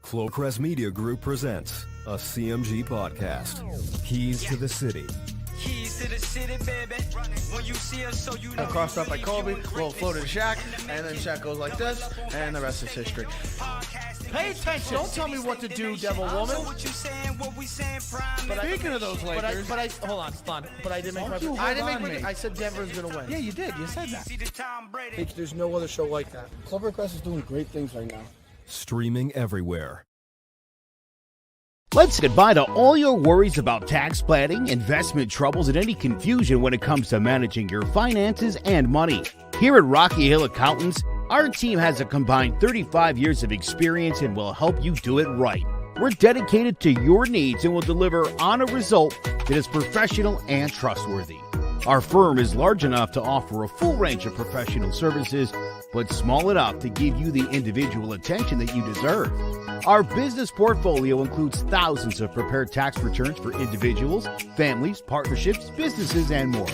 Flowcrest Media Group presents a CMG podcast. Keys to the City. Keys to the city, baby. When you see us, so you know. Crossed up by Kobe, little floater to Shaq, and then Shaq goes like this, and the rest is history. Pay attention. Don't tell me what to do, devil woman. But Speaking of those Lakers, But I hold on. But I didn't make my. I didn't make. I said Denver's gonna win. Yeah, you did. You said that. There's no other show like that. Clovercrest is doing great things right now. Streaming everywhere. Let's say goodbye to all your worries about tax planning, investment troubles, and any confusion when it comes to managing your finances and money. Here at Rocky Hill Accountants, our team has a combined 35 years of experience and will help you do it right. We're dedicated to your needs and will deliver on a result that is professional and trustworthy. Our firm is large enough to offer a full range of professional services, but small enough to give you the individual attention that you deserve. Our business portfolio includes thousands of prepared tax returns for individuals, families, partnerships, businesses, and more.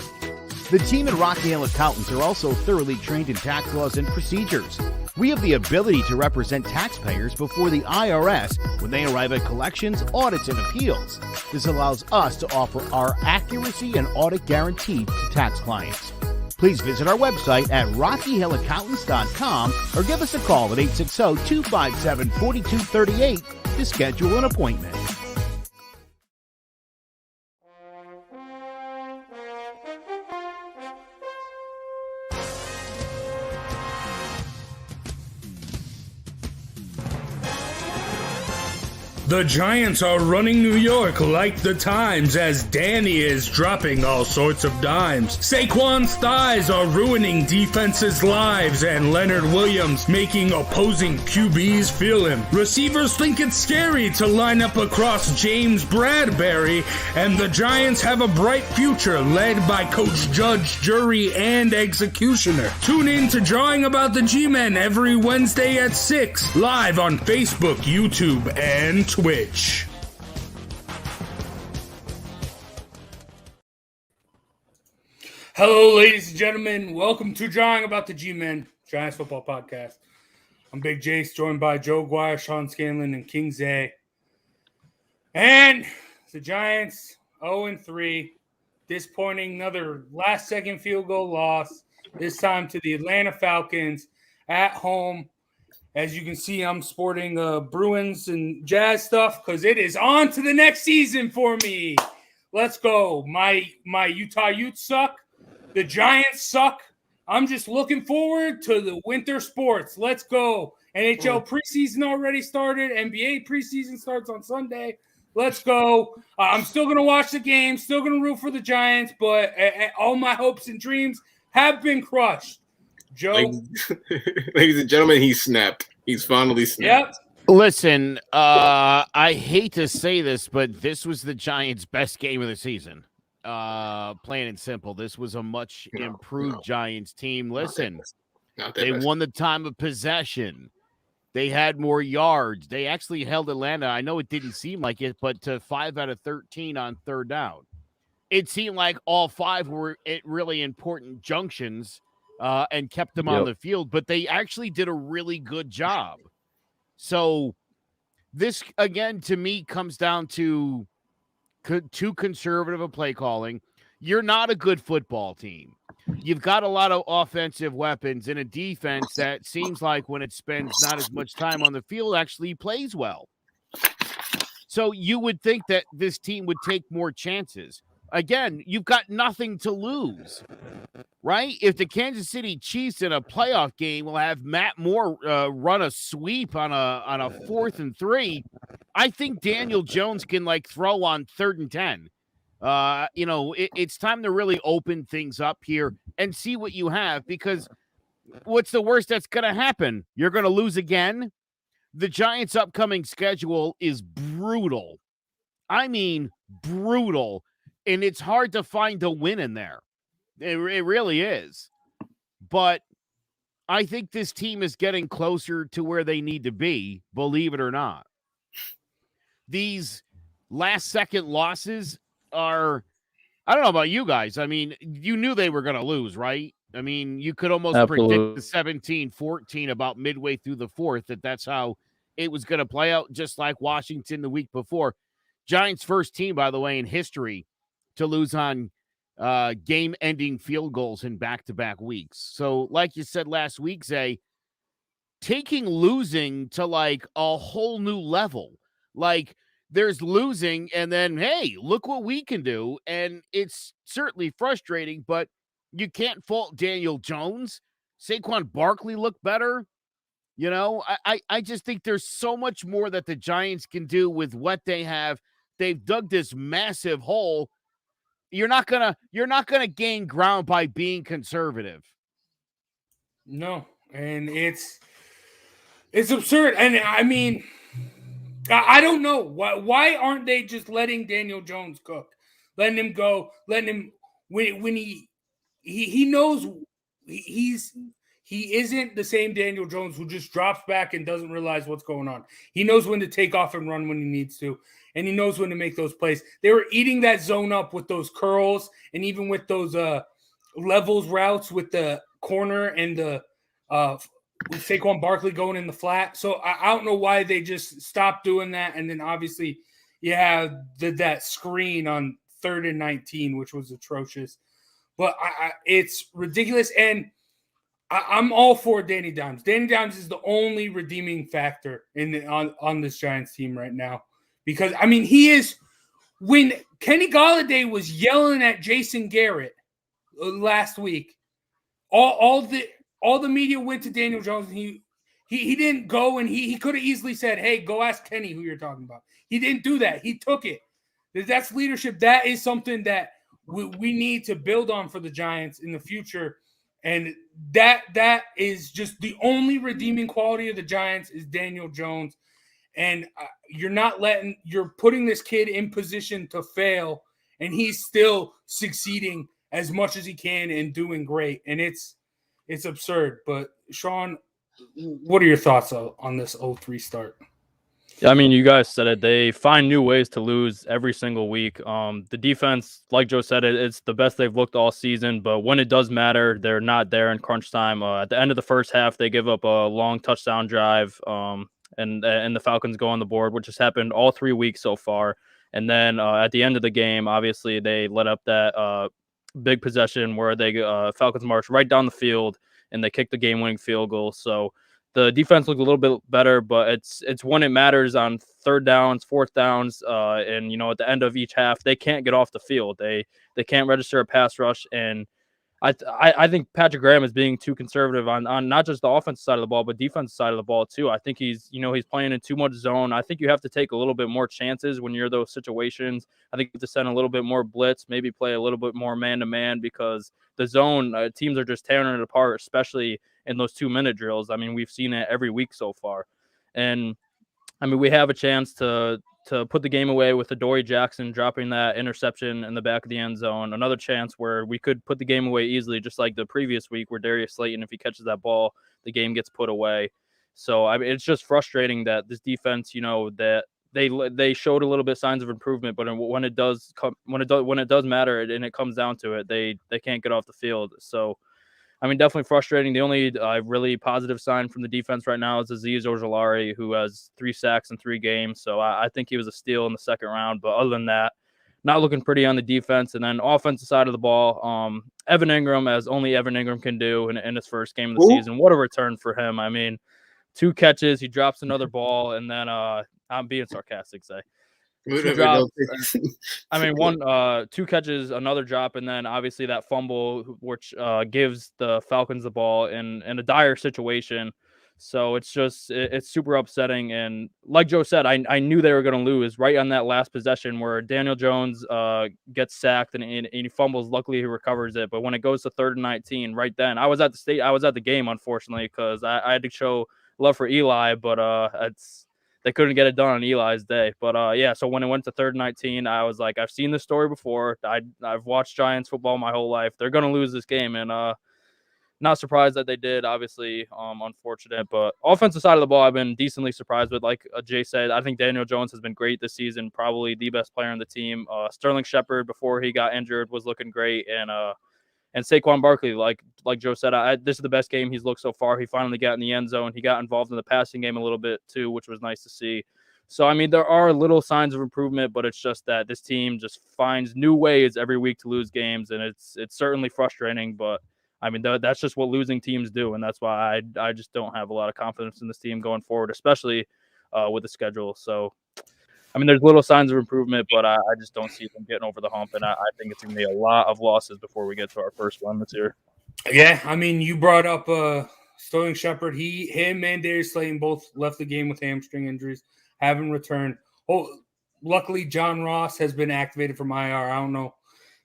The team at Rocky Hill Accountants are also thoroughly trained in tax laws and procedures. We have the ability to represent taxpayers before the IRS when they arrive at collections, audits, and appeals. This allows us to offer our accuracy and audit guarantee to tax clients. Please visit our website at rockyhillaccountants.com or give us a call at 860-257-4238 to schedule an appointment. The Giants are running New York like the Times as Danny is dropping all sorts of dimes. Saquon's thighs are ruining defenses' lives and Leonard Williams making opposing QBs feel him. Receivers think it's scary to line up across James Bradbury, and the Giants have a bright future led by Coach Judge, Jury, and Executioner. Tune in to Drawing About the G-Men every Wednesday at 6, live on Facebook, YouTube, and Twitch. Hello, ladies and gentlemen. Welcome to Drawing About the G-Men, Giants Football Podcast. I'm Big Jace, joined by Joe Guire, Sean Scanlon, and King Zay. And the Giants, 0-3. Disappointing, another last-second field goal loss, this time to the Atlanta Falcons at home. As you can see, I'm sporting Bruins and Jazz stuff because it is on to the next season for me. Let's go. My Utah Utes suck. The Giants suck. I'm just looking forward to the winter sports. Let's go. NHL preseason already started. NBA preseason starts on Sunday. Let's go. I'm still going to watch the game, still going to root for the Giants, but all my hopes and dreams have been crushed. Joe. Ladies and gentlemen, he snapped. He's finally snapped. Yep. Listen, I hate to say this, but this was the Giants' best game of the season. Plain and simple. This was a much improved Giants team. Listen, they won the time of possession. They had more yards. They actually held Atlanta. I know it didn't seem like it, but to 5 out of 13 on third down. It seemed like all 5 were at really important junctions. And kept them on the field, but they actually did a really good job. So this, again, to me, comes down to too conservative a play calling. You're not a good football team. You've got a lot of offensive weapons and a defense that seems like when it spends not as much time on the field actually plays well. So you would think that this team would take more chances. Again, you've got nothing to lose, right? If the Kansas City Chiefs in a playoff game will have Matt Moore run a sweep on a 4th and 3, I think Daniel Jones can throw on 3rd and 10. It's time to really open things up here and see what you have, because what's the worst that's going to happen? You're going to lose again. The Giants' upcoming schedule is brutal. I mean, brutal. And it's hard to find a win in there. It really is. But I think this team is getting closer to where they need to be, believe it or not. These last-second losses are, I don't know about you guys. I mean, you knew they were going to lose, right? I mean, you could almost predict the 17-14 about midway through the fourth, that's how it was going to play out just like Washington the week before. Giants' first team, by the way, in history to lose on game-ending field goals in back-to-back weeks. So, like you said last week, Zay, taking losing to like a whole new level. Like, there's losing, and then, hey, look what we can do. And it's certainly frustrating, but you can't fault Daniel Jones. Saquon Barkley looked better. You know, I just think there's so much more that the Giants can do with what they have. They've dug this massive hole. You're not gonna gain ground by being conservative. No, and it's absurd. And I mean, I don't know why aren't they just letting Daniel Jones cook, letting him go, letting him when he knows he isn't the same Daniel Jones who just drops back and doesn't realize what's going on. He knows when to take off and run when he needs to, and he knows when to make those plays. They were eating that zone up with those curls and even with those levels routes with the corner and the with Saquon Barkley going in the flat. So I don't know why they just stopped doing that. And then obviously you have that screen on 3rd and 19, which was atrocious. But it's ridiculous. And I'm all for Danny Dimes. Danny Dimes is the only redeeming factor on this Giants team right now. Because, I mean, he is – when Kenny Golladay was yelling at Jason Garrett last week, all the media went to Daniel Jones, and he didn't go, and he could have easily said, hey, go ask Kenny who you're talking about. He didn't do that. He took it. That's leadership. That is something that we need to build on for the Giants in the future. And that is just the only redeeming quality of the Giants is Daniel Jones. And you're putting this kid in position to fail, and he's still succeeding as much as he can and doing great. And it's absurd. But Sean, what are your thoughts on this 0-3 start? I mean, you guys said it. They find new ways to lose every single week. The defense, like Joe said, it's the best they've looked all season. But when it does matter, they're not there in crunch time. At the end of the first half, they give up a long touchdown drive, and the Falcons go on the board, which has happened all 3 weeks so far. And then at the end of the game, obviously, they let up that big possession where they Falcons march right down the field and they kick the game-winning field goal. So the defense looked a little bit better, but it's when it matters on 3rd downs, 4th downs, and at the end of each half, they can't get off the field. They can't register a pass rush, and I think Patrick Graham is being too conservative on not just the offensive side of the ball, but defensive side of the ball too. I think he's playing in too much zone. I think you have to take a little bit more chances when you're those situations. I think you have to send a little bit more blitz, maybe play a little bit more man-to-man, because the zone teams are just tearing it apart, especially in those 2-minute drills. I mean, we've seen it every week so far. And I mean, we have a chance to put the game away with Adoree Jackson dropping that interception in the back of the end zone. Another chance where we could put the game away easily, just like the previous week where Darius Slayton, if he catches that ball, the game gets put away. So I mean, it's just frustrating that this defense, that they showed a little bit signs of improvement, but when it does matter and it comes down to it, they can't get off the field. So I mean, definitely frustrating. The only really positive sign from the defense right now is Azeez Ojulari, who has 3 sacks in 3 games. So I think he was a steal in the 2nd round. But other than that, not looking pretty on the defense. And then offensive side of the ball, Evan Ingram, as only Evan Ingram can do in his first game of the season. What a return for him. I mean, 2 catches, he drops another ball, and then I'm being sarcastic, say. 2 drops. I mean, 2 catches, another drop, and then obviously that fumble, which gives the Falcons the ball in a dire situation. So it's super upsetting. And like Joe said, I knew they were going to lose right on that last possession where Daniel Jones gets sacked and he fumbles. Luckily, he recovers it. But when it goes to 3rd and 19, right then, I was at the game, unfortunately, because I had to show love for Eli, but they couldn't get it done on Eli's day. But, yeah, so when it went to 3rd and 19, I was like, I've seen this story before. I've watched Giants football my whole life. They're going to lose this game, and not surprised that they did, obviously. Unfortunate. But offensive side of the ball, I've been decently surprised with. Like Jay said, I think Daniel Jones has been great this season, probably the best player on the team. Sterling Shepard, before he got injured, was looking great. And And Saquon Barkley, like Joe said, this is the best game he's looked so far. He finally got in the end zone. He got involved in the passing game a little bit too, which was nice to see. So, I mean, there are little signs of improvement, but it's just that this team just finds new ways every week to lose games, and it's certainly frustrating. But, I mean, that's just what losing teams do, and that's why I just don't have a lot of confidence in this team going forward, especially with the schedule. So, I mean, there's little signs of improvement, but I just don't see them getting over the hump, and I think it's going to be a lot of losses before we get to our first one this year. Yeah, I mean, you brought up Sterling Shepard. Him and Darius Slayton both left the game with hamstring injuries, haven't returned. Oh, luckily, John Ross has been activated from IR. I don't know.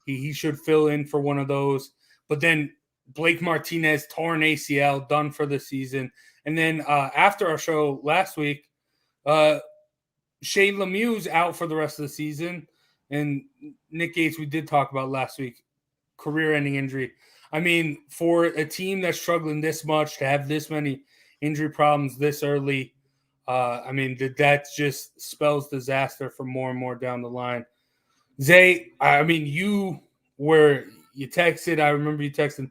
He should fill in for one of those. But then Blake Martinez, torn ACL, done for the season. And then after our show last week, Shea Lemieux's out for the rest of the season. And Nick Gates, we did talk about last week, career-ending injury. I mean, for a team that's struggling this much to have this many injury problems this early, I mean, that just spells disaster for more and more down the line. Zay, I mean, you texted, I remember you texting,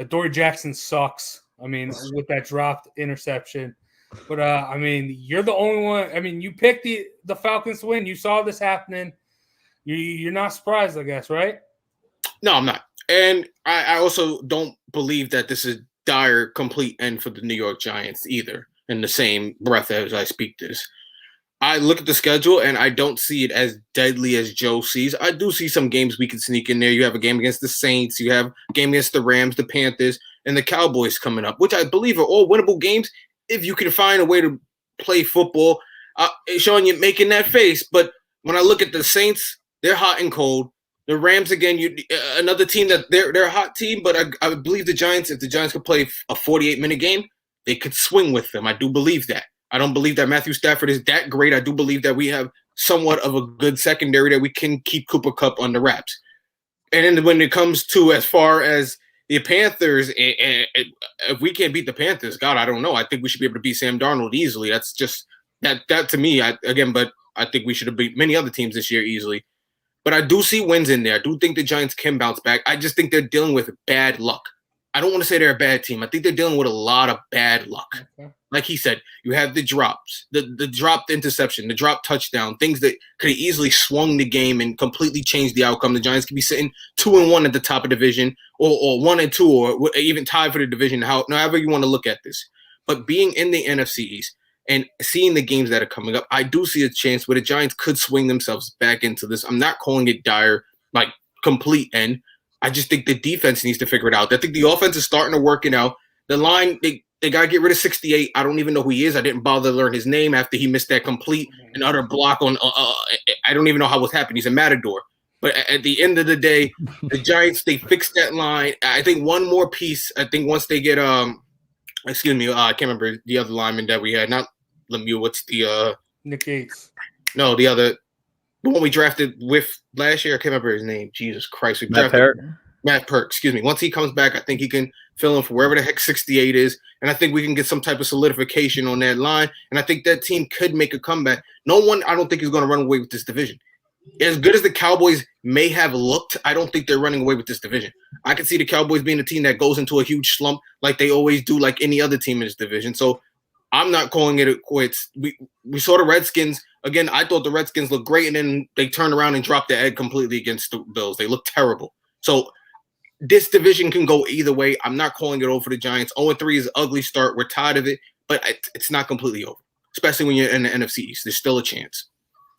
Dory Jackson sucks. I mean, with that dropped interception. But, I mean, you're the only one. I mean, you picked the Falcons to win. You saw this happening. You're not surprised, I guess, right? No, I'm not. And I also don't believe that this is dire complete end for the New York Giants either, in the same breath as I speak this. I look at the schedule, and I don't see it as deadly as Joe sees. I do see some games we can sneak in there. You have a game against the Saints. You have a game against the Rams, the Panthers, and the Cowboys coming up, which I believe are all winnable games if you can find a way to play football. Sean, you're making that face, but when I look at the Saints, they're hot and cold. The Rams, again, another team that they're a hot team, but I believe the Giants, if the Giants could play a 48-minute game, they could swing with them. I do believe that. I don't believe that Matthew Stafford is that great. I do believe that we have somewhat of a good secondary that we can keep Cooper Kupp under wraps. And then when it comes to as far as the Panthers, if we can't beat the Panthers, God, I don't know. I think we should be able to beat Sam Darnold easily. That's just that to me. But I think we should have beat many other teams this year easily. But I do see wins in there. I do think the Giants can bounce back. I just think they're dealing with bad luck. I don't want to say they're a bad team. I think they're dealing with a lot of bad luck. Okay. Like he said, you have the drops, the dropped interception, the dropped touchdown, things that could have easily swung the game and completely changed the outcome. The Giants could be sitting 2-1 at the top of the division, or 1-2, or even tied for the division, however you want to look at this. But being in the NFC East and seeing the games that are coming up, I do see a chance where the Giants could swing themselves back into this. I'm not calling it dire, like complete end. I just think the defense needs to figure it out. I think the offense is starting to work it out. The line, they got to get rid of 68. I don't even know who he is. I didn't bother to learn his name after he missed that complete and utter block on I don't even know how it happened. He's a matador. But at the end of the day, the Giants, they fixed that line. I think one more piece, I think once they get I can't remember the other lineman that we had. Not Lemieux. What's the Nick Gates. No, the one we drafted with last year. I can't remember his name. Jesus Christ. Matt Perk, excuse me. Once he comes back, I think he can fill in for wherever the heck 68 is. And I think we can get some type of solidification on that line. And I think that team could make a comeback. No one, I don't think, is going to run away with this division. As good as the Cowboys may have looked, I don't think they're running away with this division. I can see the Cowboys being a team that goes into a huge slump like they always do, like any other team in this division. So I'm not calling it quits. We saw the Redskins. Again, I thought the Redskins looked great, and then they turned around and dropped the egg completely against the Bills. They looked terrible. So this division can go either way. I'm not calling it over for the Giants. 0-3 is an ugly start. We're tired of it, but it's not completely over, especially when you're in the NFC East. There's still a chance.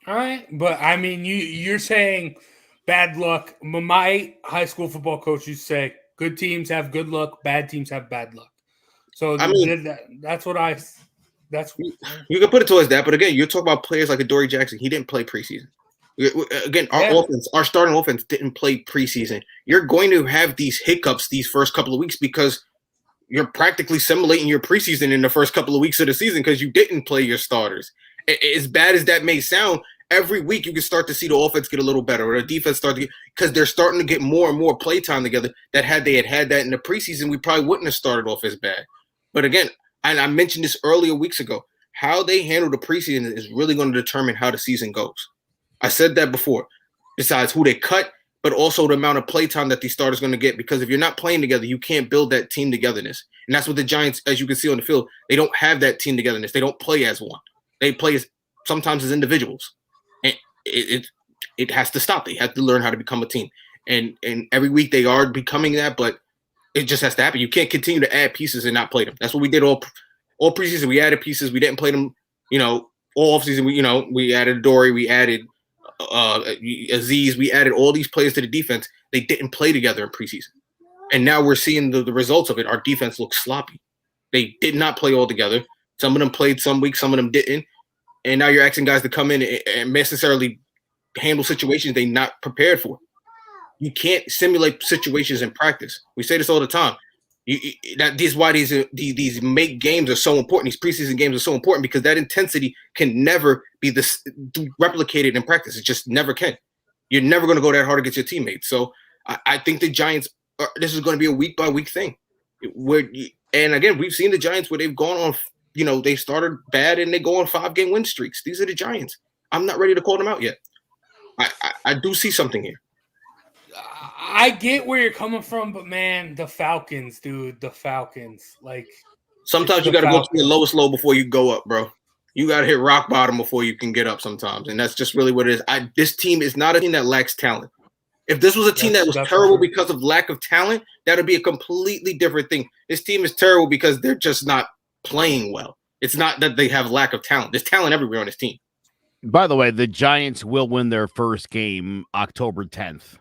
All right, but I mean, you're saying bad luck. My high school football coach used to say, good teams have good luck, bad teams have bad luck. So I mean, that's what you can put it towards that. But again, you're talking about players like a Dory Jackson. He didn't play preseason. Again, our starting offense didn't play preseason. You're going to have these hiccups these first couple of weeks because you're practically simulating your preseason in the first couple of weeks of the season because you didn't play your starters. As bad as that may sound, every week you can start to see the offense get a little better or the defense start to get, because they're starting to get more and more play time together. That had they had that in the preseason, we probably wouldn't have started off as bad. But again, and I mentioned this earlier weeks ago, how they handle the preseason is really going to determine how the season goes. I said that before. Besides who they cut, but also the amount of play time that these starters are going to get. Because if you're not playing together, you can't build that team togetherness. And that's what the Giants, as you can see on the field, they don't have that team togetherness. They don't play as one. They play sometimes as individuals. And it has to stop. They have to learn how to become a team. And every week they are becoming that, but it just has to happen. You can't continue to add pieces and not play them. That's what we did all preseason. We added pieces. We didn't play them, all offseason. We added Dory. We added Aziz. We added all these players to the defense. They didn't play together in preseason. And now we're seeing the results of it. Our defense looks sloppy. They did not play all together. Some of them played some weeks, some of them didn't. And now you're asking guys to come in and necessarily handle situations they're not prepared for. You can't simulate situations in practice. We say this all the time. This is why these make games are so important. These preseason games are so important because that intensity can never be replicated in practice. It just never can. You're never going to go that hard against your teammates. So I think the Giants, this is going to be a week-by-week thing. And again, we've seen the Giants where they've gone on, they started bad and they go on 5-game win streaks. These are the Giants. I'm not ready to call them out yet. I do see something here. I get where you're coming from, but man, the Falcons, dude, the Falcons. Like sometimes you got to go to your lowest low before you go up, bro. You got to hit rock bottom before you can get up sometimes, and that's just really what it is. This team is not a team that lacks talent. If this was a team that was terrible because of lack of talent, that would be a completely different thing. This team is terrible because they're just not playing well. It's not that they have lack of talent. There's talent everywhere on this team. By the way, the Giants will win their first game October 10th.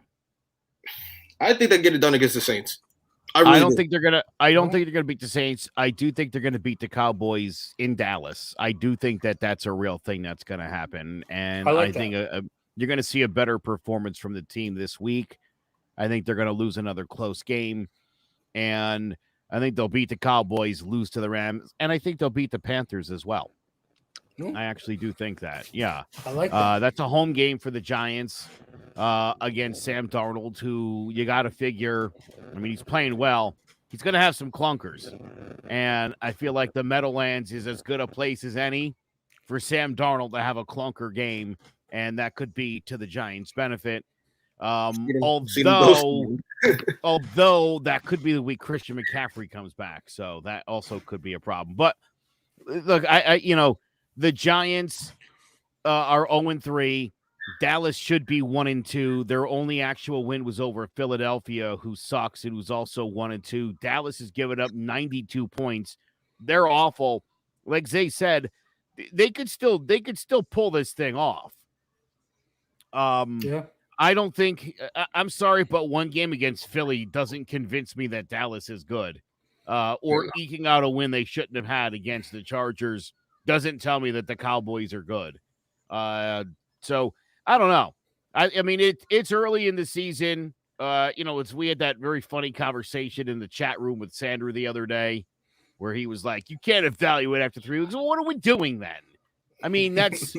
I think they get it done against the Saints. I don't think they're gonna beat the Saints. I do think they're gonna beat the Cowboys in Dallas. I do think that's a real thing that's gonna happen, and I think you're gonna see a better performance from the team this week. I think they're gonna lose another close game, and I think they'll beat the Cowboys, lose to the Rams, and I think they'll beat the Panthers as well. I actually do think that. Yeah, I like that. That's a home game for the Giants against Sam Darnold, who you got to figure. I mean, he's playing well. He's going to have some clunkers, and I feel like the Meadowlands is as good a place as any for Sam Darnold to have a clunker game, and that could be to the Giants' benefit. Although that could be the week Christian McCaffrey comes back, so that also could be a problem. But look, the Giants are 0-3. Dallas should be 1-2. Their only actual win was over Philadelphia, who sucks and who's also 1-2. Dallas has given up 92 points. They're awful. Like Zay said, they could still pull this thing off. Yeah. I don't think I'm sorry, but one game against Philly doesn't convince me that Dallas is good. Or eking out a win they shouldn't have had against the Chargers doesn't tell me that the Cowboys are good. So I don't know. I mean, it's early in the season. We had that very funny conversation in the chat room with Sandra the other day where he was like, you can't evaluate after 3 weeks. Well, what are we doing then? I mean, that's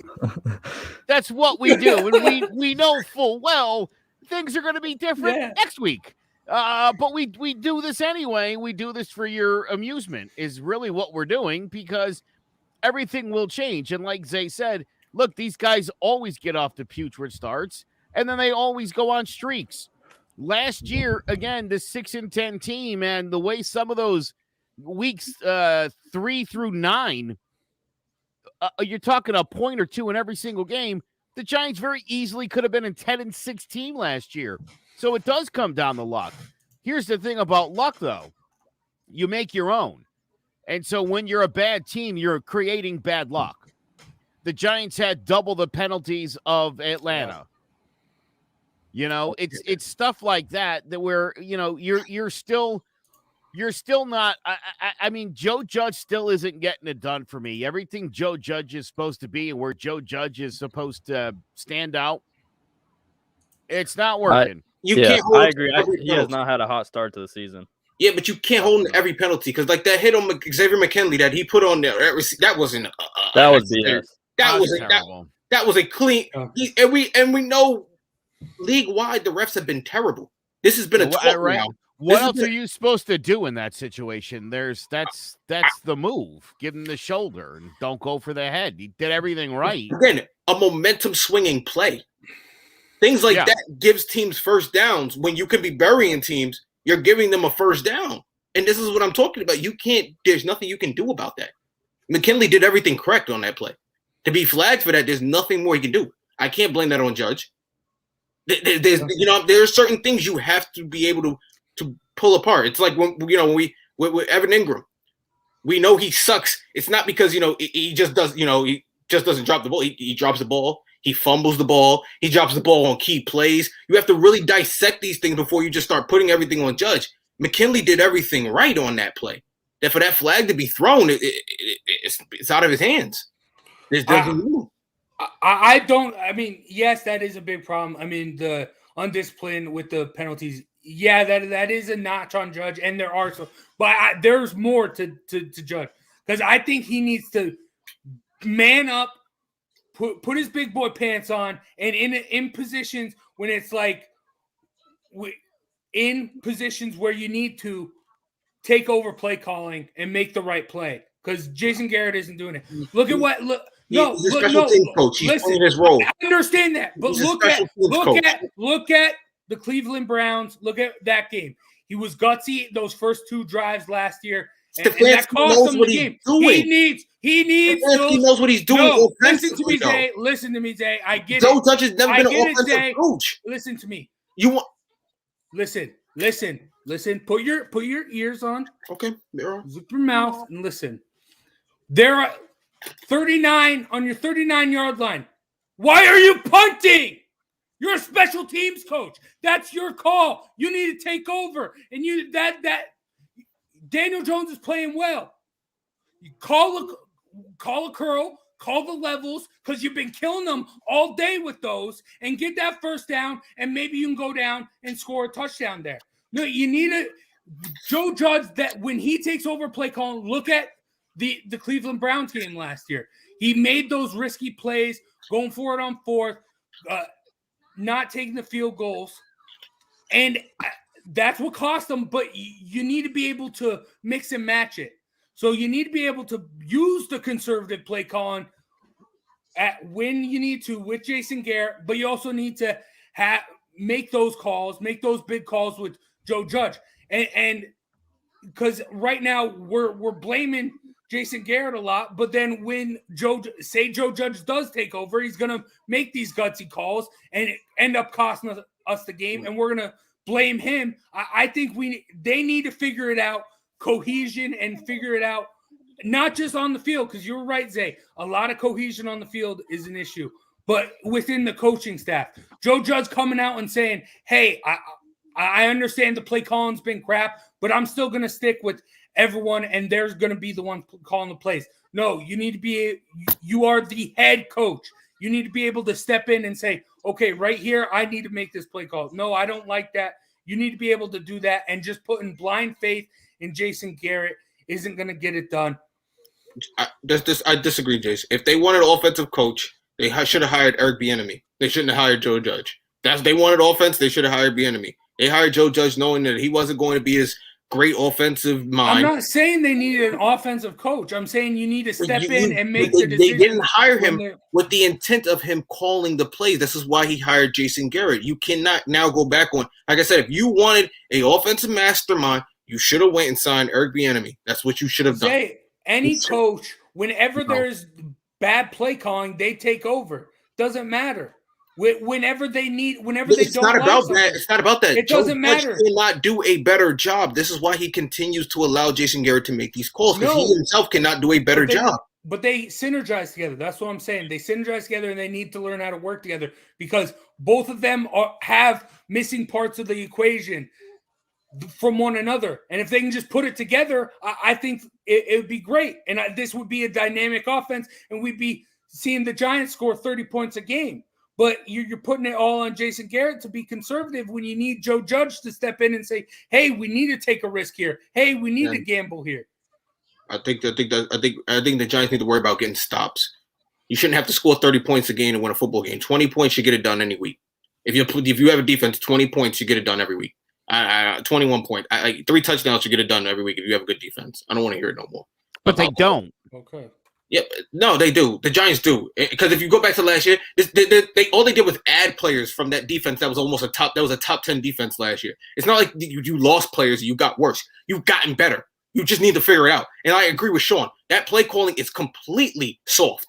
what we do. And we know full well things are going to be different next week. But we do this anyway. We do this for your amusement is really what we're doing because everything will change. And like Zay said, look, these guys always get off to putrid starts, and then they always go on streaks. Last year, again, the 6-10 team, and the way some of those weeks 3 through 9, you're talking a point or two in every single game. The Giants very easily could have been a 10-16 last year. So it does come down to luck. Here's the thing about luck, though. You make your own. And so when you're a bad team, you're creating bad luck. The Giants had double the penalties of Atlanta. It's stuff like that where, you're still not. I mean, Joe Judge still isn't getting it done for me. Everything Joe Judge is supposed to be and where Joe Judge is supposed to stand out, it's not working. I agree. He has not had a hot start to the season. Yeah, but you can't hold him to every penalty because, like that hit on Xavier McKinley that he put on there, that wasn't. That was BS. That was a clean. And we know league wide the refs have been terrible. This has been a talk now. What else are you supposed to do in that situation? That's the move. Give him the shoulder and don't go for the head. He did everything right. Again, a momentum swinging play. Things like that gives teams first downs. When you could be burying teams, you're giving them a first down. And this is what I'm talking about. There's nothing you can do about that. McKinley did everything correct on that play. To be flagged for that, there's nothing more he can do. I can't blame that on Judge. There's certain things you have to be able to pull apart. It's like when we with Evan Ingram, we know he sucks. It's not because he just doesn't drop the ball. He drops the ball. He fumbles the ball. He drops the ball on key plays. You have to really dissect these things before you just start putting everything on Judge. McKinley did everything right on that play. That for that flag to be thrown, it's out of his hands. I mean, yes, that is a big problem. I mean, the undisciplined with the penalties. Yeah, that is a notch on Judge, and there are but there's more to Judge, because I think he needs to man up, put his big boy pants on, and in positions when it's like in positions where you need to take over play calling and make the right play, because Jason Garrett isn't doing it. Look at what He's a special team coach. He's playing his role. I understand that, but look at the Cleveland Browns. Look at that game. He was gutsy those first 2 drives last year, and that cost him the game. He needs. He knows what he's doing. No, listen to me, Zay. Listen to me, Zay. I get Joe it. Judge has never been an offensive coach. Listen to me. Listen. Put your ears on. Okay, there are. Zip your mouth and listen. There are 39 on your 39-yard line. Why are you punting? You're a special teams coach. That's your call. You need to take over. And that Daniel Jones is playing well. You call a curl, call the levels, because you've been killing them all day with those, and get that first down, and maybe you can go down and score a touchdown there. No, you need Joe Judge, that when he takes over play calling, look at the Cleveland Browns game last year. He made those risky plays, going for it on 4th, not taking the field goals. And that's what cost them, but you need to be able to mix and match it. So you need to be able to use the conservative play calling when you need to with Jason Garrett, but you also need to make those calls, make those big calls with Joe Judge. And because right now we're blaming Jason Garrett a lot, but then when Joe Judge does take over, he's going to make these gutsy calls and end up costing us the game, and we're going to blame him. I think they need to figure it out, cohesion, and figure it out, not just on the field, because you're right, Zay. A lot of cohesion on the field is an issue, but within the coaching staff. Joe Judge coming out and saying, hey, I understand the play calling's been crap, but I'm still going to stick with everyone, and there's going to be the one calling the plays. No, you are the head coach. You need to be able to step in and say, okay, right here, I need to make this play call. No, I don't like that. You need to be able to do that, and just putting blind faith in Jason Garrett isn't going to get it done. I disagree, Jason. If they wanted an offensive coach, they should have hired Eric Bieniemy. They shouldn't have hired Joe Judge. They wanted offense, they should have hired Bieniemy. They hired Joe Judge knowing that he wasn't going to be his great offensive mind. I'm not saying they needed an offensive coach. I'm saying you need to step in and make the decision. They didn't hire him with the intent of him calling the plays. This is why he hired Jason Garrett. You cannot now go back on. Like I said, if you wanted an offensive mastermind, you should have went and signed Eric Bieniemy. That's what you should have done. Any coach, whenever there's bad play calling, they take over. Doesn't matter. Whenever they don't like something. It's not about that. It doesn't matter. He cannot do a better job. This is why he continues to allow Jason Garrett to make these calls, because he himself cannot do a better job. But they synergize together. That's what I'm saying. They synergize together, and they need to learn how to work together, because both of them have missing parts of the equation from one another. And if they can just put it together, I think it would be great. And this would be a dynamic offense, and we'd be seeing the Giants score 30 points a game. But you're putting it all on Jason Garrett to be conservative when you need Joe Judge to step in and say, hey, we need to take a risk here. Hey, we need to gamble here. I think the Giants need to worry about getting stops. You shouldn't have to score 30 points a game to win a football game. 20 points, you get it done any week. If you have a defense, 20 points, you get it done every week. 21 points. 3 touchdowns, you get it done every week if you have a good defense. I don't want to hear it no more. But they don't. Okay. Yeah, no, they do. The Giants do, because if you go back to last year, they all they did was add players from that defense that was almost a top. That was a top 10 defense last year. It's not like you lost players, you got worse. You've gotten better. You just need to figure it out. And I agree with Sean. That play calling is completely soft.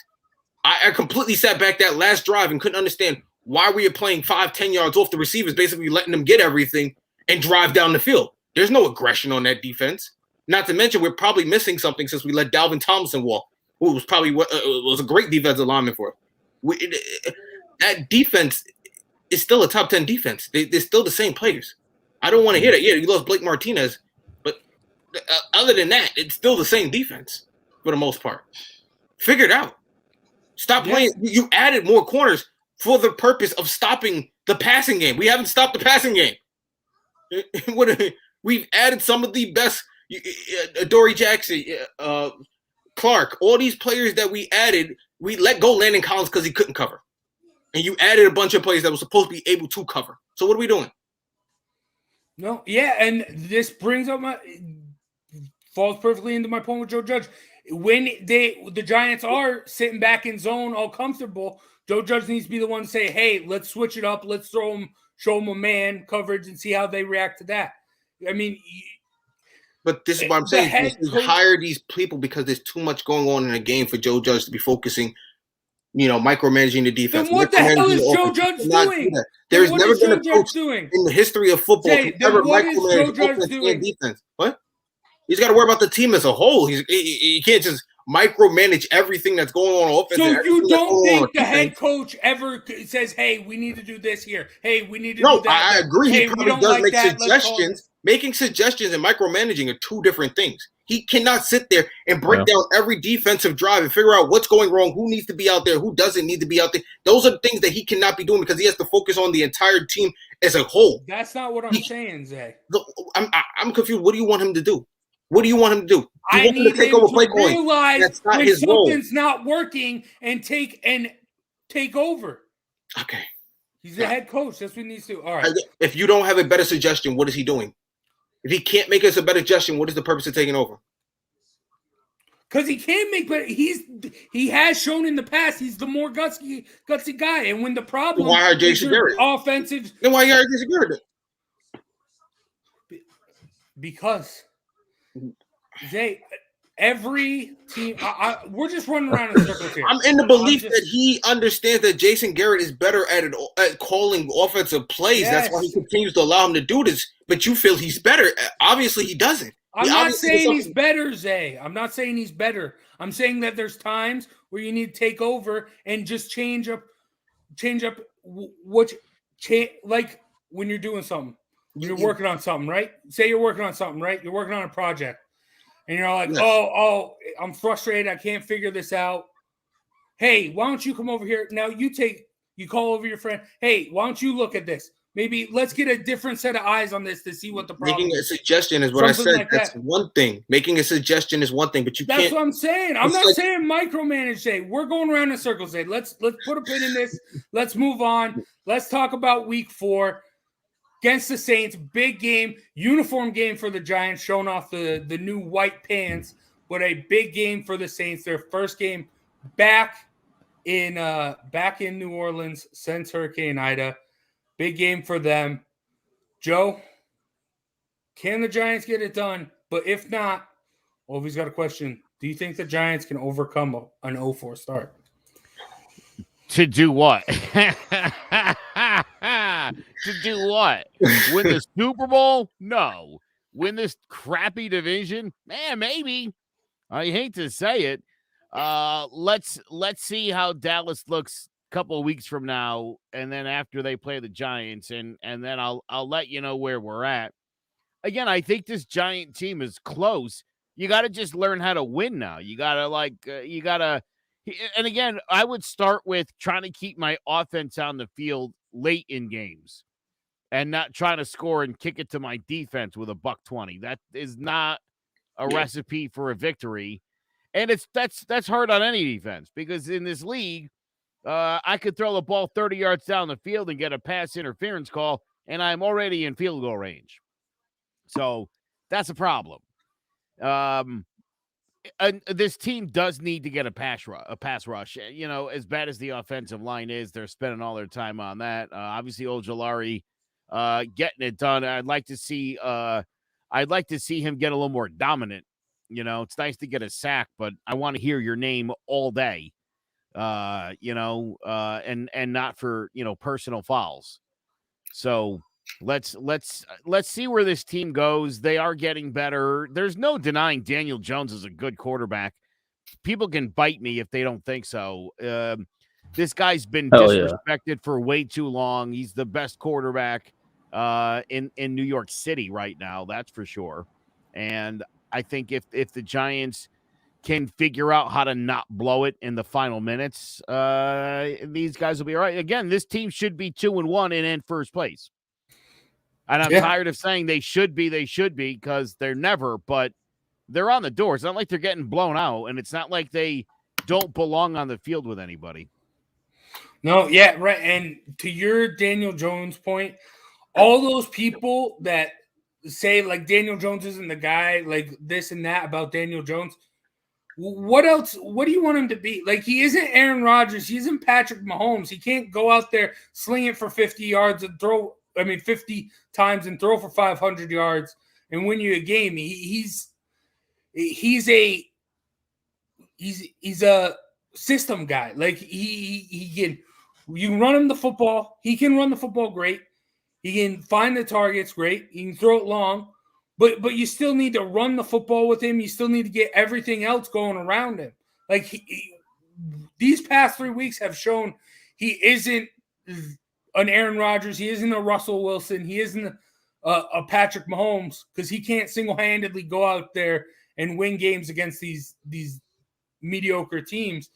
I completely sat back that last drive and couldn't understand why we are playing 5-10 yards off the receivers, basically letting them get everything and drive down the field. There's no aggression on that defense. Not to mention, we're probably missing something since we let Dalvin Tomlinson walk, who was probably was a great defensive lineman for us. That defense is still a top 10 defense. They're still the same players. I don't want to hear that. Yeah, you lost Blake Martinez, but other than that, it's still the same defense for the most part. Figure it out. Stop playing. You added more corners for the purpose of stopping the passing game. We haven't stopped the passing game. We've added some of the best. Dory Jackson, Clark, all these players that we added, we let go Landon Collins because he couldn't cover. And you added a bunch of players that were supposed to be able to cover. So what are we doing? No, yeah, and this brings up falls perfectly into my point with Joe Judge. When the Giants are sitting back in zone all comfortable, Joe Judge needs to be the one to say, hey, let's switch it up. Let's show them a man coverage and see how they react to that. I mean, but this is what I'm saying. You hire these people because there's too much going on in a game for Joe Judge to be focusing, micromanaging the defense. Then what the hell is Joe Judge doing? There's never been a coach in the history of football who ever micromanaged offense and defense. What? He's got to worry about the team as a whole. He can't just micromanage everything that's going on offense. So you don't think the head coach ever says, hey, we need to do this here. Hey, we need to do that. No, I agree. Hey, he probably does make suggestions. Making suggestions and micromanaging are two different things. He cannot sit there and break down every defensive drive and figure out what's going wrong, who needs to be out there, who doesn't need to be out there. Those are the things that he cannot be doing because he has to focus on the entire team as a whole. That's not what I'm saying, Zay. I'm confused. What do you want him to do? What do you want him to do? I need him to realize when something's not working and take over. Okay. He's the head coach. That's what he needs to do. All right. If you don't have a better suggestion, what is he doing? If he can't make us a better suggestion, what is the purpose of taking over? Because he can't make better. He has shown in the past he's the more gutsy guy. And when the problem why hire Jason Garrett? Offensive. Then why hire Jason Garrett? Because every team, we're just running around in circles here. I'm in the belief that he understands that Jason Garrett is better at calling offensive plays. Yes. That's why he continues to allow him to do this. But you feel he's better. Obviously, he doesn't. I'm not saying he's better, Zay. I'm not saying he's better. I'm saying that there's times where you need to take over and just change up like when you're doing something. You're working on something, right? Say you're working on something, right? You're working on a project. And you're like, oh, I'm frustrated. I can't figure this out. Hey, why don't you come over here? Now you call over your friend. Hey, why don't you look at this? Maybe let's get a different set of eyes on this to see what the problem is. Making a suggestion is what I said. Like that's one thing. Making a suggestion is one thing, but that's what I'm saying. I'm not saying micromanage, Jay. We're going around in circles, Jay. Let's put a pin in this. Let's move on. Let's talk about week 4. Against the Saints, big game, uniform game for the Giants, showing off the new white pants, but a big game for the Saints. Their first game back in New Orleans since Hurricane Ida. Big game for them. Joe, can the Giants get it done? But if not, Ovi's got a question. Do you think the Giants can overcome an 0-4 start? To do what? To do what? Win the Super Bowl? No. Win this crappy division? Man, maybe. I hate to say it. Let's see how Dallas looks a couple of weeks from now, and then after they play the Giants, and then I'll let you know where we're at. Again, I think this Giant team is close. You got to just learn how to win now. You got to and again, I would start with trying to keep my offense on the field late in games and not trying to score and kick it to my defense with a $120. That is not a recipe for a victory. And that's hard on any defense because in this league, I could throw the ball 30 yards down the field and get a pass interference call, and I'm already in field goal range. So that's a problem. this team does need to get a pass rush. As bad as the offensive line is, they're spending all their time on that. Obviously, Ojulari getting it done. I'd like to see him get a little more dominant. It's nice to get a sack, but I want to hear your name all day. And not for personal fouls. So let's see where this team goes. They are getting better. There's no denying Daniel Jones is a good quarterback. People can bite me if they don't think so. This guy's been disrespected for way too long. He's the best quarterback in New York City right now, that's for sure. And I think if the Giants can figure out how to not blow it in the final minutes, these guys will be all right. Again, this team should be 2-1 and in first place. And I'm tired of saying they should be, because they're never, but they're on the door. It's not like they're getting blown out, and it's not like they don't belong on the field with anybody. No, yeah, right. And to your Daniel Jones point, all those people that say, like, Daniel Jones isn't the guy, like this and that about Daniel Jones, what else? What do you want him to be? Like, he isn't Aaron Rodgers. He isn't Patrick Mahomes. He can't go out there, sling it for 50 yards and 50 times and throw for 500 yards and win you a game. He's a system guy. Like, he can, you can run him the football. He can run the football great. He can find the targets great. He can throw it long. But you still need to run the football with him. You still need to get everything else going around him. Like, these past 3 weeks have shown he isn't an Aaron Rodgers. He isn't a Russell Wilson. He isn't a Patrick Mahomes, because he can't single-handedly go out there and win games against these mediocre teams.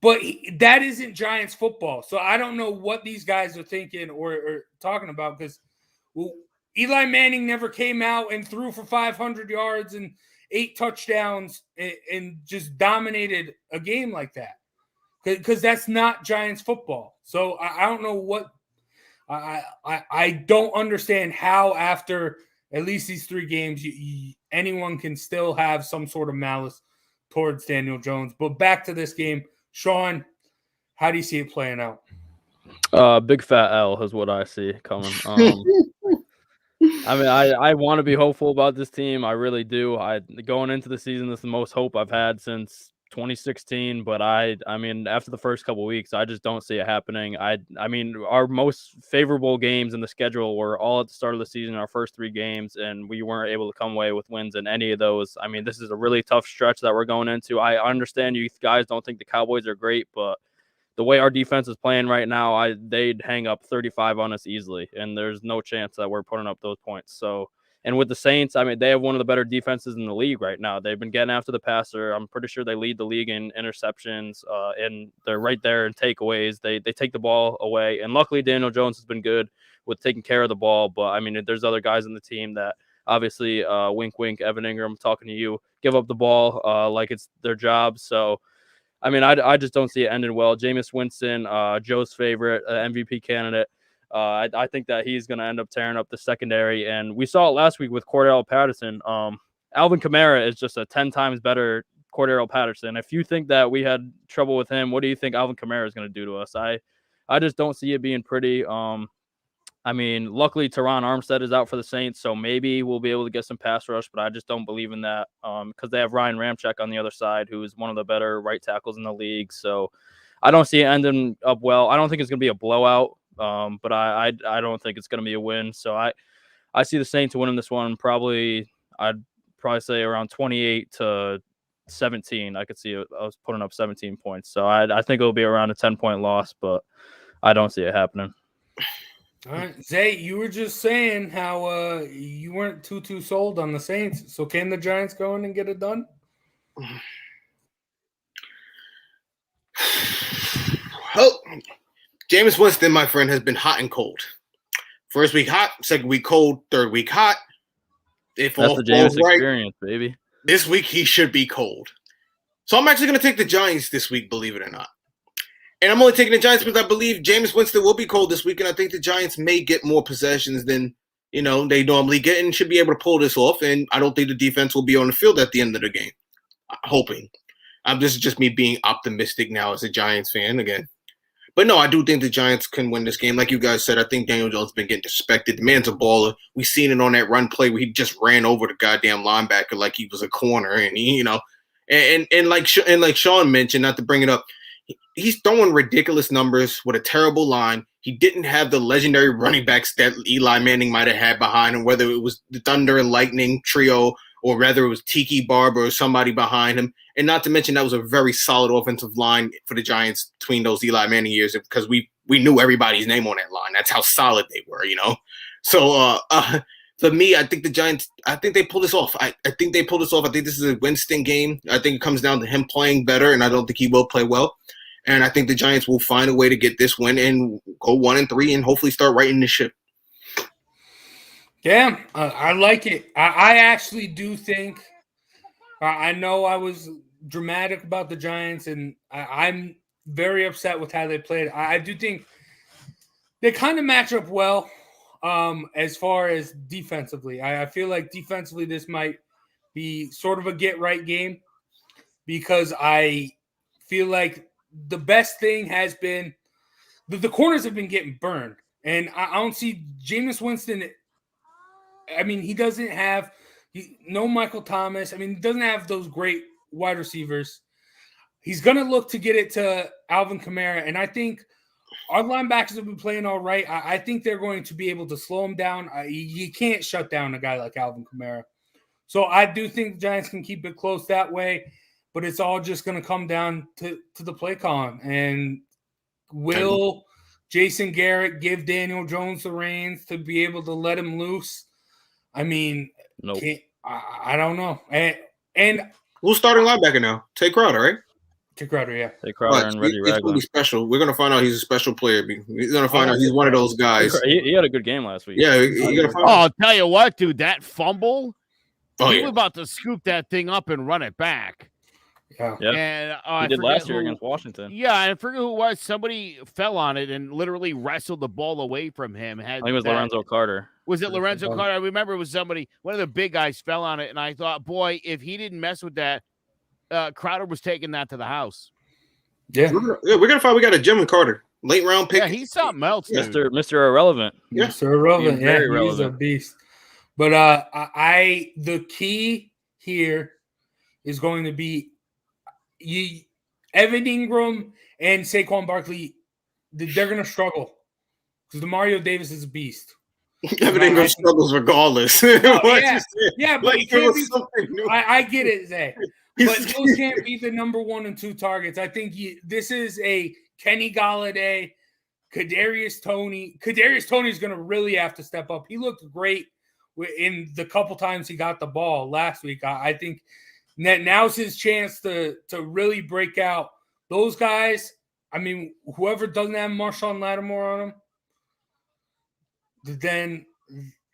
But that isn't Giants football. So I don't know what these guys are thinking or talking about, because Eli Manning never came out and threw for 500 yards and 8 touchdowns and just dominated a game like that, because that's not Giants football. So I don't know what I don't understand how, after at least these 3 games, anyone can still have some sort of malice towards Daniel Jones. But back to this game, Sean, how do you see it playing out? Big fat L is what I see coming. I mean, I want to be hopeful about this team. I really do. Going into the season, this is the most hope I've had since 2016. But I mean, after the first couple of weeks, I just don't see it happening. I mean, our most favorable games in the schedule were all at the start of the season, our first 3 games, and we weren't able to come away with wins in any of those. I mean, this is a really tough stretch that we're going into. I understand you guys don't think the Cowboys are great, but the way our defense is playing right now, they'd hang up 35 on us easily, and there's no chance that we're putting up those points. So, and with the Saints, I mean, they have one of the better defenses in the league right now. They've been getting after the passer. I'm pretty sure they lead the league in interceptions, and they're right there in takeaways. They take the ball away, and luckily Daniel Jones has been good with taking care of the ball. But I mean, there's other guys on the team that obviously, wink, wink, Evan Ingram, talking to you, give up the ball like it's their job. So, I mean, I just don't see it ending well. Jameis Winston, Joe's favorite MVP candidate. I think that he's going to end up tearing up the secondary. And we saw it last week with Cordell Patterson. Alvin Kamara is just a 10 times better Cordell Patterson. If you think that we had trouble with him, what do you think Alvin Kamara is going to do to us? I just don't see it being pretty. I mean, luckily, Teron Armstead is out for the Saints, so maybe we'll be able to get some pass rush, but I just don't believe in that because they have Ryan Ramczyk on the other side, who is one of the better right tackles in the league. So I don't see it ending up well. I don't think it's going to be a blowout, but I don't think it's going to be a win. So I see the Saints winning this one I'd probably say around 28-17. I could see I was putting up 17 points. So I think it'll be around a 10-point loss, but I don't see it happening. All right, Zay, you were just saying how you weren't too sold on the Saints. So can the Giants go in and get it done? Well, Jameis Winston, my friend, has been hot and cold. First week hot, second week cold, third week hot. That's the Jameis experience, baby. This week he should be cold. So I'm actually going to take the Giants this week, believe it or not. And I'm only taking the Giants because I believe Jameis Winston will be cold this week, and I think the Giants may get more possessions than they normally get and should be able to pull this off. And I don't think the defense will be on the field at the end of the game. hoping. This is just me being optimistic now as a Giants fan again. But no, I do think the Giants can win this game. Like you guys said, I think Daniel Jones has been getting disrespected. The man's a baller. We seen it on that run play where he just ran over the goddamn linebacker like he was a corner, and he, and like Sean mentioned, not to bring it up, he's throwing ridiculous numbers with a terrible line. He didn't have the legendary running backs that Eli Manning might have had behind him, whether it was the Thunder and Lightning trio or whether it was Tiki Barber or somebody behind him. And not to mention that was a very solid offensive line for the Giants between those Eli Manning years because we knew everybody's name on that line. That's how solid they were, So for me, I think the Giants, I think they pull this off. I think they pull this off. I think this is a Winston game. I think it comes down to him playing better, and I don't think he will play well. And I think the Giants will find a way to get this win and go 1-3 and hopefully start righting the ship. Yeah, I like it. I actually do think I know I was dramatic about the Giants, and I'm very upset with how they played. I do think they kind of match up well as far as defensively. I feel like defensively this might be sort of a get-right game because I feel like the best thing has been the corners have been getting burned. And I don't see Jameis Winston – I mean, he doesn't have no Michael Thomas. I mean, he doesn't have those great wide receivers. He's going to look to get it to Alvin Kamara. And I think our linebackers have been playing all right. I think they're going to be able to slow him down. You can't shut down a guy like Alvin Kamara. So I do think the Giants can keep it close that way. But it's all just going to come down to the play calling. And will Jason Garrett give Daniel Jones the reins to be able to let him loose? I mean, nope. I don't know. And who's starting linebacker now? Tay Crowder, right? Tay Crowder, yeah. Tay Crowder and Reggie Ragland. It's going to be special. We're going to find out he's a special player. We're going to find out he's one of those guys. He had a good game last week. Yeah, you're going to find out. I'll tell you what, dude, that fumble, he yeah. was about to scoop that thing up and run it back. Yeah. And he did last year against Washington. Yeah, I forget who it was. Somebody fell on it and literally wrestled the ball away from him. I think it was Lorenzo Carter. Was it Lorenzo Carter? I remember it was somebody, one of the big guys fell on it, and I thought, boy, if he didn't mess with that, Crowder was taking that to the house. Yeah. We're going to find we got a Jimmy Carter. Late round pick. Yeah, he's something else, dude. Mr. Irrelevant. Yeah. Mr. Irrelevant. He's very He's relevant. a beast. But the key here is going to be Evan Ingram and Saquon Barkley. They're going to struggle because Demario Davis is a beast. Evan Ingram struggles regardless. Yeah, but like, I get it, Zay. But those can't be the number 1 and 2 targets. I think this is a Kenny Golladay, Kadarius Toney. Kadarius Toney is going to really have to step up. He looked great in the couple times he got the ball last week. I think now's his chance to really break out. Those guys, I mean, whoever doesn't have Marshawn Lattimore on him, then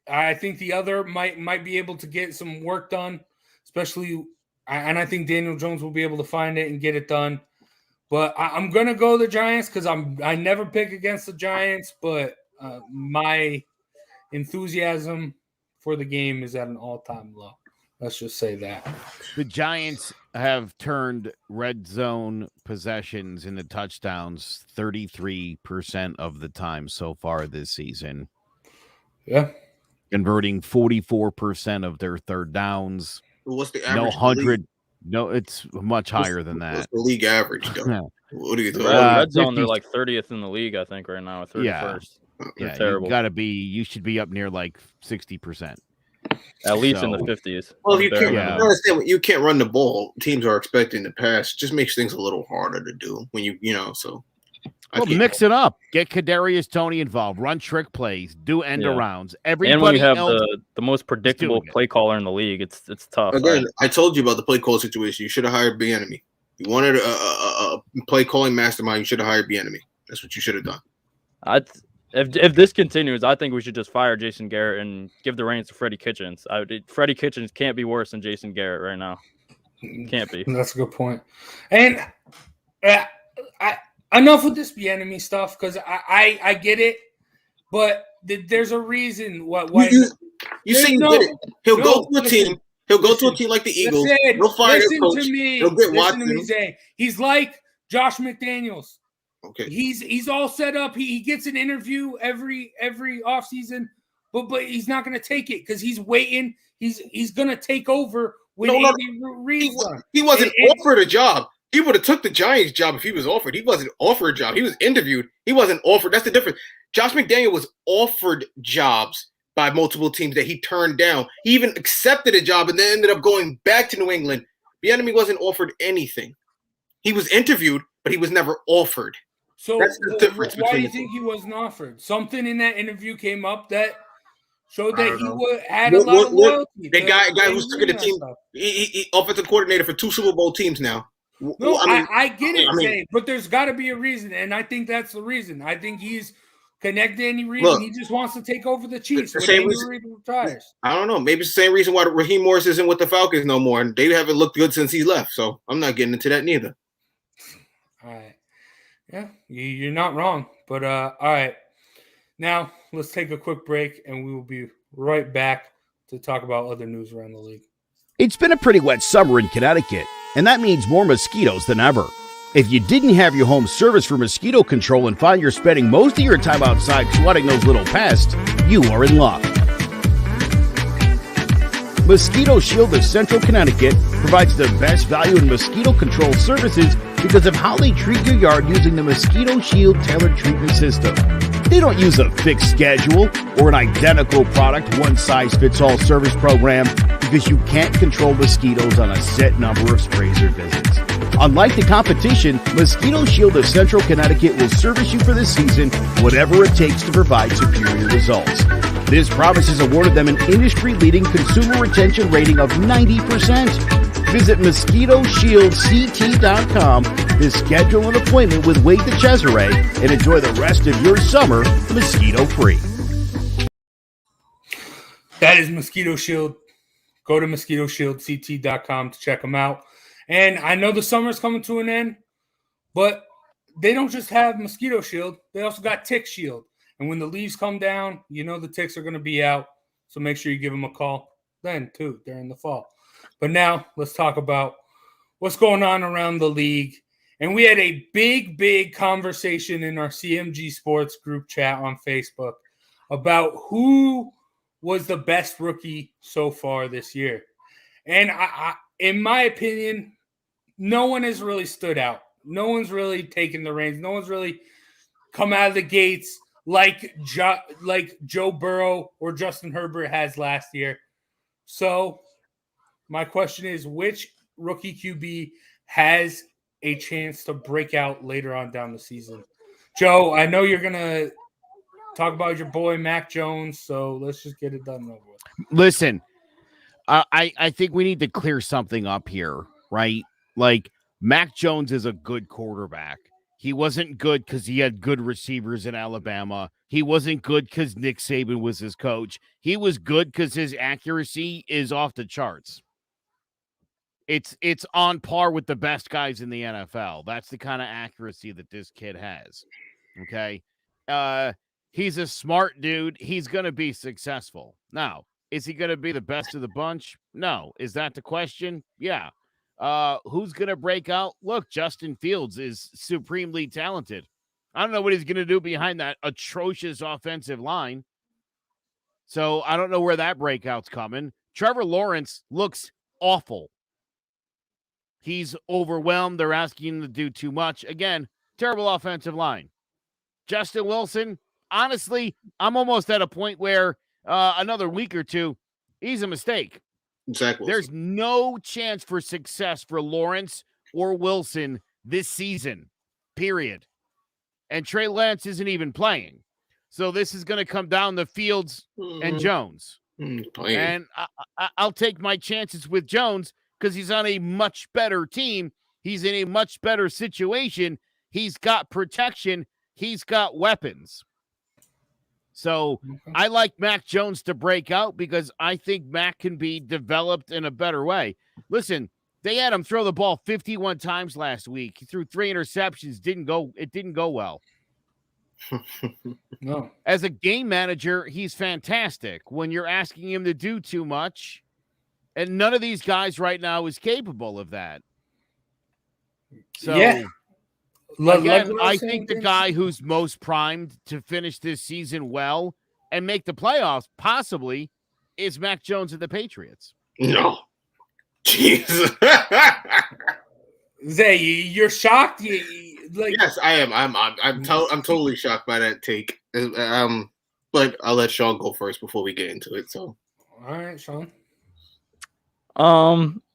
I think the other might be able to get some work done, especially, and I think Daniel Jones will be able to find it and get it done. But I'm gonna go the Giants because I never pick against the Giants, but my enthusiasm for the game is at an all-time low. Let's just say that. The Giants have turned red zone possessions into touchdowns 33% of the time so far this season. Yeah. Converting 44% of their third downs. What's the average? No 100. No, it's much higher than that. What's the league average, though? What are you doing? Red zone, they're like 30th in the league, I think, right now. 31st. Yeah, terrible. You should be up near like 60%. At least in the 50s. Well, you can't. I understand you can't run the ball. Teams are expecting to pass. It just makes things a little harder to do when so. Well, mix it up. Get Kadarius Toney involved. Run trick plays. Do end arounds. Everybody and when you have else the most predictable play caller in the league, it's tough. Again, I told you about the play call situation. You should have hired Bieniemy. You wanted a play calling mastermind. You should have hired Bieniemy. That's what you should have done. If this continues, I think we should just fire Jason Garrett and give the reins to Freddie Kitchens. Freddie Kitchens can't be worse than Jason Garrett right now. Can't be. That's a good point. And enough with this Bieniemy stuff because I get it, but there's a reason why you say you get it. He'll go to a team. He'll go to a team like the Eagles. He'll fire their coach. Listen to me. He'll get Listen to me, Watson. Zay. He's like Josh McDaniels. Okay. He's all set up. He gets an interview every offseason, but he's not going to take it because he's waiting. He's going to take over when Andy Reid's done. He wasn't offered a job. He would have took the Giants job if he was offered. He wasn't offered a job. He was interviewed. He wasn't offered. That's the difference. Josh McDaniel was offered jobs by multiple teams that he turned down. He even accepted a job and then ended up going back to New England. Bieniemy wasn't offered anything. He was interviewed, but he was never offered. So that's the difference. Why do you think he wasn't offered? Something in that interview came up that showed that he had a lot of loyalty. The guy who's took the team, he offensive coordinator for 2 Super Bowl teams now. No, I get it, Zay, but there's got to be a reason, and I think that's the reason. I think he's connected Andy Reid, and he just wants to take over the Chiefs when Andy Reid retires. I don't know. Maybe it's the same reason why Raheem Morris isn't with the Falcons no more, and they haven't looked good since he left, so I'm not getting into that neither. All right. Yeah, you're not wrong. But all right. Now, let's take a quick break, and we will be right back to talk about other news around the league. It's been a pretty wet summer in Connecticut, and that means more mosquitoes than ever. If you didn't have your home service for mosquito control and find you're spending most of your time outside swatting those little pests, you are in luck. Mosquito Shield of Central Connecticut provides the best value in mosquito control services because of how they treat your yard using the Mosquito Shield tailored treatment system. They don't use a fixed schedule or an identical product, one-size-fits-all service program because you can't control mosquitoes on a set number of sprays or visits. Unlike the competition, Mosquito Shield of Central Connecticut will service you for the season, whatever it takes to provide superior results. This promise has awarded them an industry-leading consumer retention rating of 90%. Visit MosquitoShieldCT.com to schedule an appointment with Wade the Cesare and enjoy the rest of your summer mosquito-free. That is Mosquito Shield. Go to MosquitoShieldCT.com to check them out. And I know the summer's coming to an end, but they don't just have Mosquito Shield. They also got Tick Shield. And when the leaves come down, you know the ticks are going to be out. So make sure you give them a call then, too, during the fall. But now let's talk about what's going on around the league. And we had a big conversation in our CMG Sports group chat on Facebook about who was the best rookie so far this year. And I in my opinion, no one has really stood out. No one's really taken the reins. No one's really come out of the gates like Joe Burrow or Justin Herbert has last year. So my question is, which rookie QB has a chance to break out later on down the season? Joe, I know you're going to talk about your boy Mac Jones, so let's just get it done over with. Listen, I think we need to clear something up here, right? Like, Mac Jones is a good quarterback. He wasn't good because he had good receivers in Alabama. He wasn't good because Nick Saban was his coach. He was good because his accuracy is off the charts. It's on par with the best guys in the NFL. That's the kind of accuracy that this kid has. Okay. He's a smart dude. He's going to be successful. Now, is he going to be the best of the bunch? No. Is that the question? Yeah. Who's going to break out? Look, Justin Fields is supremely talented. I don't know what he's going to do behind that atrocious offensive line. So I don't know where that breakout's coming. Trevor Lawrence looks awful. He's overwhelmed. They're asking him to do too much. Again, terrible offensive line. Justin Wilson, honestly, I'm almost at a point where another week or two, he's a mistake. Exactly. There's no chance for success for Lawrence or Wilson this season, period. And Trey Lance isn't even playing. So this is going to come down to Fields and Jones. And I'll take my chances with Jones because he's on a much better team. He's in a much better situation. He's got protection. He's got weapons. So I like Mac Jones to break out because I think Mac can be developed in a better way. Listen, they had him throw the ball 51 times last week. He threw 3 interceptions. It didn't go well. No. As a game manager, he's fantastic. When you're asking him to do too much, And none of these guys right now is capable of that. So, Yeah. again, I think the guy who's most primed to finish this season well and make the playoffs, possibly, is Mac Jones of the Patriots. No. Jesus. Zay, you're shocked? Yes, I am. I'm totally shocked by that take. But I'll let Sean go first before we get into it. So, all right, Sean.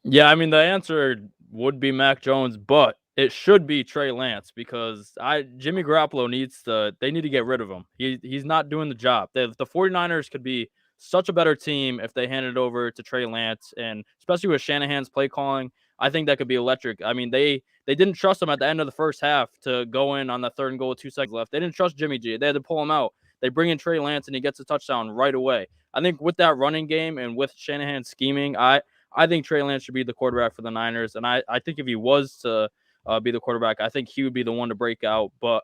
Yeah, I mean the answer would be Mac Jones, but it should be Trey Lance because Jimmy Garoppolo they need to get rid of him. He's not doing the job. The 49ers could be such a better team if they handed it over to Trey Lance, and especially with Shanahan's play calling, I think that could be electric. I mean, they didn't trust him at the end of the first half to go in on the 3rd and goal with 2 seconds left. They didn't trust Jimmy G. They had to pull him out. They bring in Trey Lance and he gets a touchdown right away. I think with that running game and with Shanahan scheming, I think Trey Lance should be the quarterback for the Niners. And I think if he was to be the quarterback, I think he would be the one to break out. But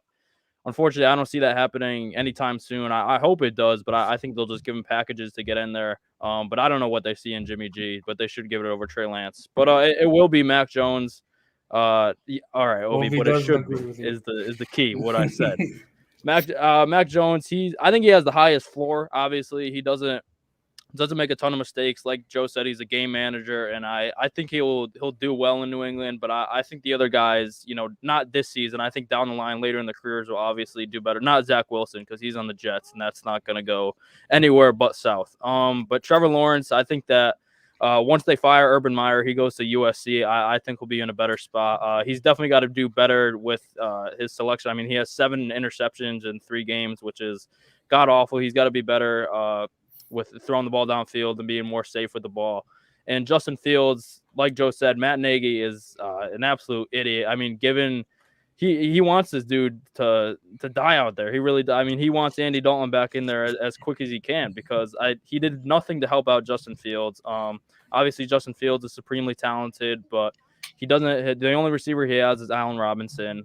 unfortunately, I don't see that happening anytime soon. I hope it does, but I think they'll just give him packages to get in there. But I don't know what they see in Jimmy G, but they should give it over Trey Lance. But it will be Mac Jones. All right, Obi, but it should be is the key. What I said, Mac Jones. I think he has the highest floor. Obviously, he doesn't make a ton of mistakes. Like Joe said, he's a game manager, and I think he'll do well in New England. But I think the other guys, not this season. I think down the line, later in the careers, will obviously do better. Not Zach Wilson because he's on the Jets, and that's not going to go anywhere but south. But Trevor Lawrence, I think that once they fire Urban Meyer, he goes to USC. I think he'll be in a better spot. He's definitely got to do better with his selection. I mean, he has 7 interceptions in 3 games, which is god awful. He's got to be better with throwing the ball downfield and being more safe with the ball. And Justin Fields, like Joe said, Matt Nagy is an absolute idiot. I mean, given he wants this dude to die out there. He really, I mean, he wants Andy Dalton back in there as quick as he can because he did nothing to help out Justin Fields. Obviously, Justin Fields is supremely talented, but he doesn't. The only receiver he has is Allen Robinson.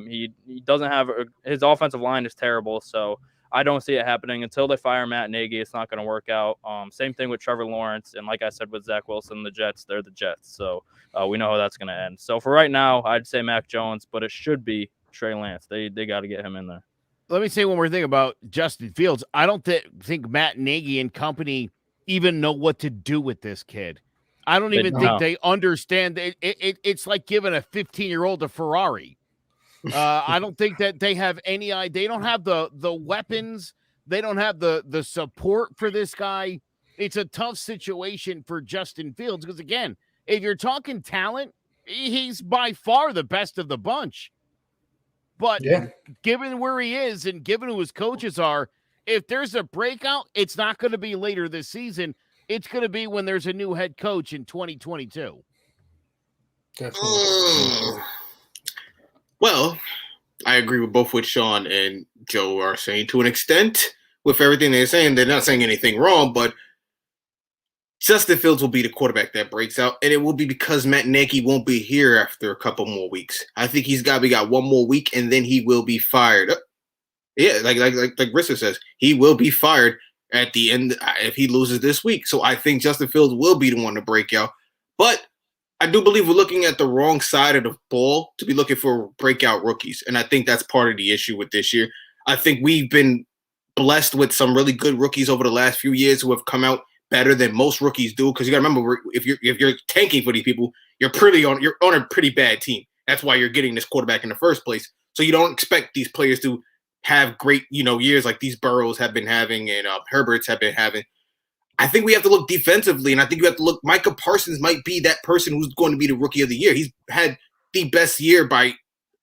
He doesn't have his offensive line is terrible, so I don't see it happening until they fire Matt Nagy. It's not going to work out. Same thing with Trevor Lawrence. And like I said, with Zach Wilson, the Jets, they're the Jets. So we know how that's going to end. So for right now, I'd say Mac Jones, but it should be Trey Lance. They got to get him in there. Let me say one more thing about Justin Fields. I don't think Matt Nagy and company even know what to do with this kid. I don't even think they understand. It's like giving a 15-year-old a Ferrari. I don't think that they have any idea. They don't have the weapons. They don't have the support for this guy. It's a tough situation for Justin Fields because, again, if you're talking talent, he's by far the best of the bunch. But given where he is and given who his coaches are, if there's a breakout, it's not going to be later this season. It's going to be when there's a new head coach in 2022. Well, I agree with both what Sean and Joe are saying to an extent. With everything they're saying, they're not saying anything wrong, but Justin Fields will be the quarterback that breaks out, and it will be because Matt Nagy won't be here after a couple more weeks. I think we got one more week, and then he will be fired. Yeah, like Rissa says, he will be fired at the end if he loses this week. So I think Justin Fields will be the one to break out. But I do believe we're looking at the wrong side of the ball to be looking for breakout rookies, and I think that's part of the issue with this year. I think we've been blessed with some really good rookies over the last few years who have come out better than most rookies do. Because you got to remember, if you're tanking for these people, you're on a pretty bad team. That's why you're getting this quarterback in the first place. So you don't expect these players to have great years like these Burrows have been having and Herberts have been having. I think we have to look defensively, and I think we have to look. Micah Parsons might be that person who's going to be the rookie of the year. He's had the best year by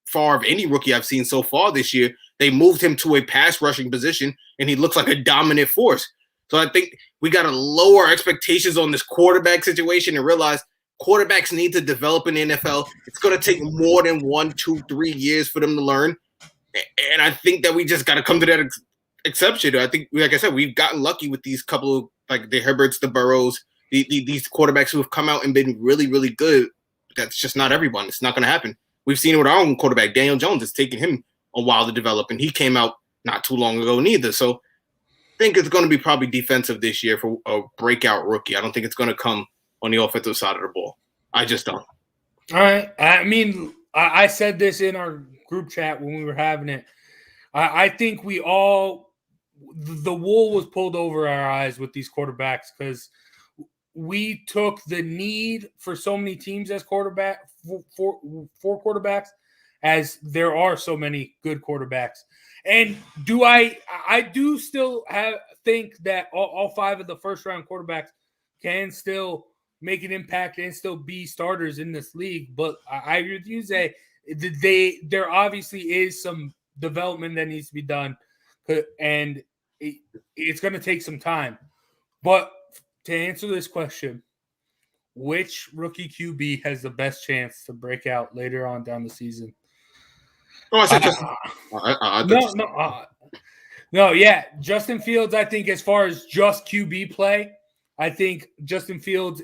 far of any rookie I've seen so far this year. They moved him to a pass rushing position, and he looks like a dominant force. So I think we got to lower expectations on this quarterback situation and realize quarterbacks need to develop in the NFL. It's going to take more than 1, 2, 3 years for them to learn. And I think that we just got to come to that exception. I think, like I said, we've gotten lucky with these couple of, like the Herberts, the Burrows, these quarterbacks who have come out and been really, really good. That's just not everyone. It's not going to happen. We've seen it with our own quarterback, Daniel Jones. It's taken him a while to develop, and he came out not too long ago neither. So I think it's going to be probably defensive this year for a breakout rookie. I don't think it's going to come on the offensive side of the ball. I just don't. All right. I mean, I said this in our group chat when we were having it. I think the wool was pulled over our eyes with these quarterbacks because we took the need for so many teams as quarterback for quarterbacks as there are so many good quarterbacks. And I do still think that all 5 of the first round quarterbacks can still make an impact and still be starters in this league. But I agree with you, Zay. There obviously is some development that needs to be done, and it's going to take some time. But to answer this question, which rookie QB has the best chance to break out later on down the season? Oh, I said Justin Fields, I think as far as just QB play, I think Justin Fields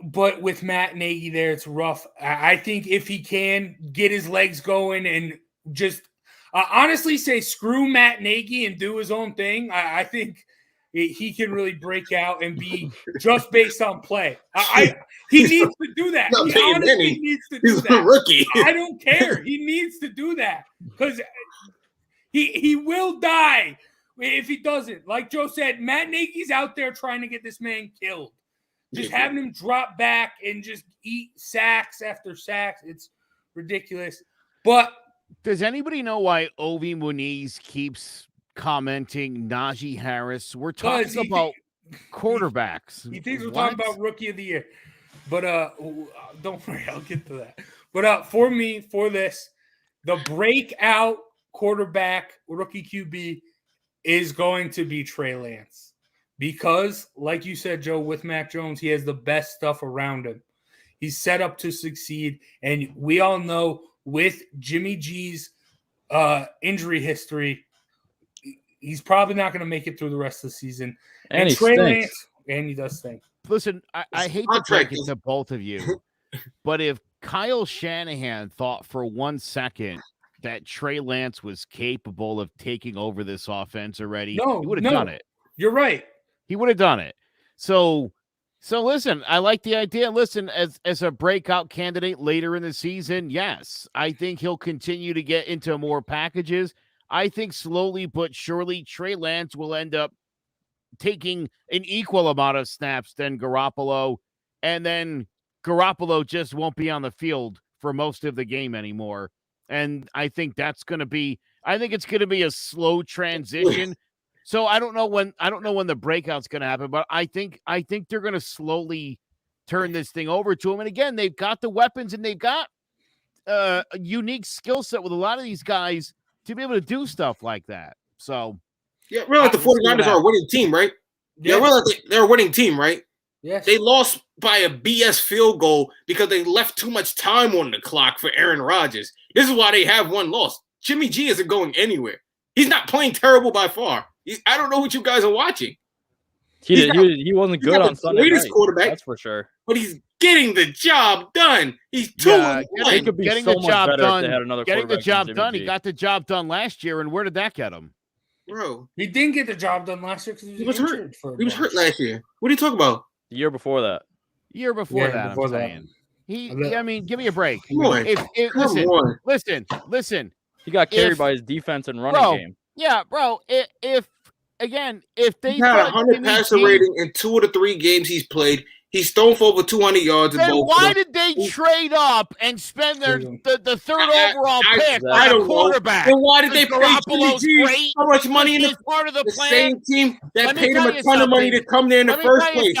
but with Matt Nagy there, it's rough. I think if he can get his legs going and just honestly say screw Matt Nagy and do his own thing, I think he can really break out and be just based on play. He needs to do that. He honestly needs to do that. He's a rookie. I don't care. He needs to do that because he will die if he doesn't. Like Joe said, Matt Nagy's out there trying to get this man killed. Just having him drop back and just eat sacks after sacks. It's ridiculous. But does anybody know why Ovi Muniz keeps commenting Najee Harris? We're talking about quarterbacks. He thinks we're talking about rookie of the year. But don't worry, I'll get to that. But for me, for this, the breakout quarterback, rookie QB, is going to be Trey Lance. Because, like you said, Joe, with Mac Jones, he has the best stuff around him. He's set up to succeed. And we all know with Jimmy G's injury history, he's probably not going to make it through the rest of the season. And Trey Lance, and he does stink. Listen, I hate to break it to both of you, but if Kyle Shanahan thought for 1 second that Trey Lance was capable of taking over this offense already, he would have done it. You're right. He would have done it. So listen, I like the idea. Listen, as a breakout candidate later in the season, yes, I think he'll continue to get into more packages. I think slowly but surely Trey Lance will end up taking an equal amount of snaps than Garoppolo, and then Garoppolo just won't be on the field for most of the game anymore. And I think it's going to be a slow transition. So I don't know when the breakout's going to happen, but I think they're going to slowly turn this thing over to him. And again, they've got the weapons and they've got a unique skill set with a lot of these guys to be able to do stuff like that. So yeah, realize the 49ers are a winning team, right? Yeah, realize they're a winning team, right? Yes. They lost by a BS field goal because they left too much time on the clock for Aaron Rodgers. This is why they have one loss. Jimmy G isn't going anywhere. He's not playing terrible by far. I don't know what you guys are watching. He wasn't good on Sunday night. Quarterback, that's for sure. But he's getting the job done. He's 2-1. Getting the job done. Getting the job done. He got the job done last year, and where did that get him? Bro, he didn't get the job done last year because he was hurt. He was hurt last year. What are you talking about? The year before that. I'm saying. I mean, give me a break. Come on. Listen. He got carried by his defense and running game. Yeah, bro. If they had a 100 passer rating in 2 of the 3 games he's played, he's thrown for over 200 yards. Then why did they trade up and spend the third overall pick on a quarterback? Then why did they pay Jimmy G so much money in part of the plan? Same team that paid him a ton of money to come there in the first place?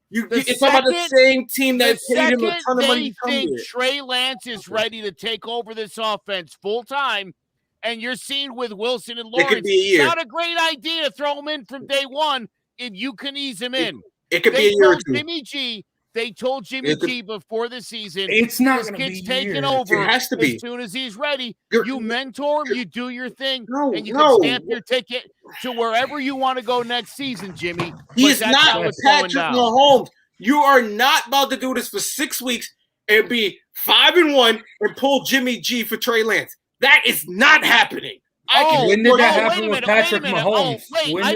It's about the same team that paid him a ton of money to come there. Trey Lance is ready to take over this offense full time. And you're seeing with Wilson and Lawrence, it's not a great idea to throw him in from day one if you can ease him in. It could be a year or two. They told Jimmy G before the season, it's not going to be taking over. It has to be. As soon as he's ready. You mentor him, you do your thing, and you can stamp your ticket to wherever you want to go next season, Jimmy. He's not Patrick Mahomes. You are not about to do this for 6 weeks and be 5-1 and pull Jimmy G for Trey Lance. That is not happening. When did that happen wait a with minute, Patrick wait a minute. Mahomes? When I I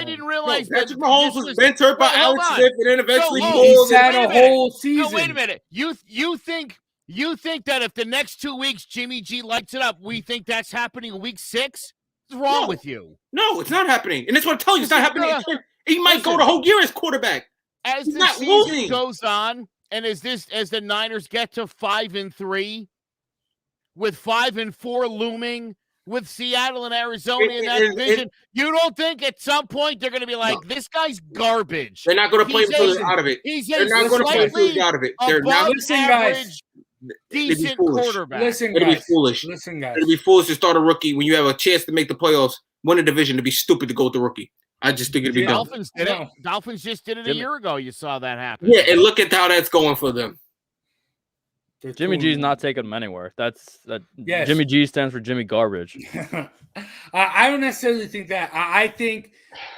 didn't realize Patrick that Mahomes this was bent hurt by wait, hold Alex on. Smith and then eventually So, He pulled. sat wait a a minute. whole No, season. wait a minute. You think that if the next 2 weeks Jimmy G lights it up, we think that's happening in week 6? What's wrong with you? No, it's not happening. And that's what I'm telling you. It's not happening. He might go Listen. the whole year as quarterback. As He's the not season losing. goes on, and as the Niners get to 5-3, with 5-4 looming, with Seattle and Arizona in that division, you don't think at some point they're going to be like, this guy's garbage? They're not going to play until they're out of it. They're not going to play until they're out of it. They're not. Listen, guys. Decent quarterback. Listen, It'd be guys. foolish. Listen, guys. It'd be foolish to start a rookie when you have a chance to make the playoffs, win a division. It'd be stupid to go with the rookie. I just think it'd be dumb. Dolphins did it. Dolphins just did it a year ago. You saw that happen. Yeah, and look at how that's going for them. Jimmy G's not taking them anywhere. Yes. Jimmy G stands for Jimmy Garbage. I don't necessarily think that. I think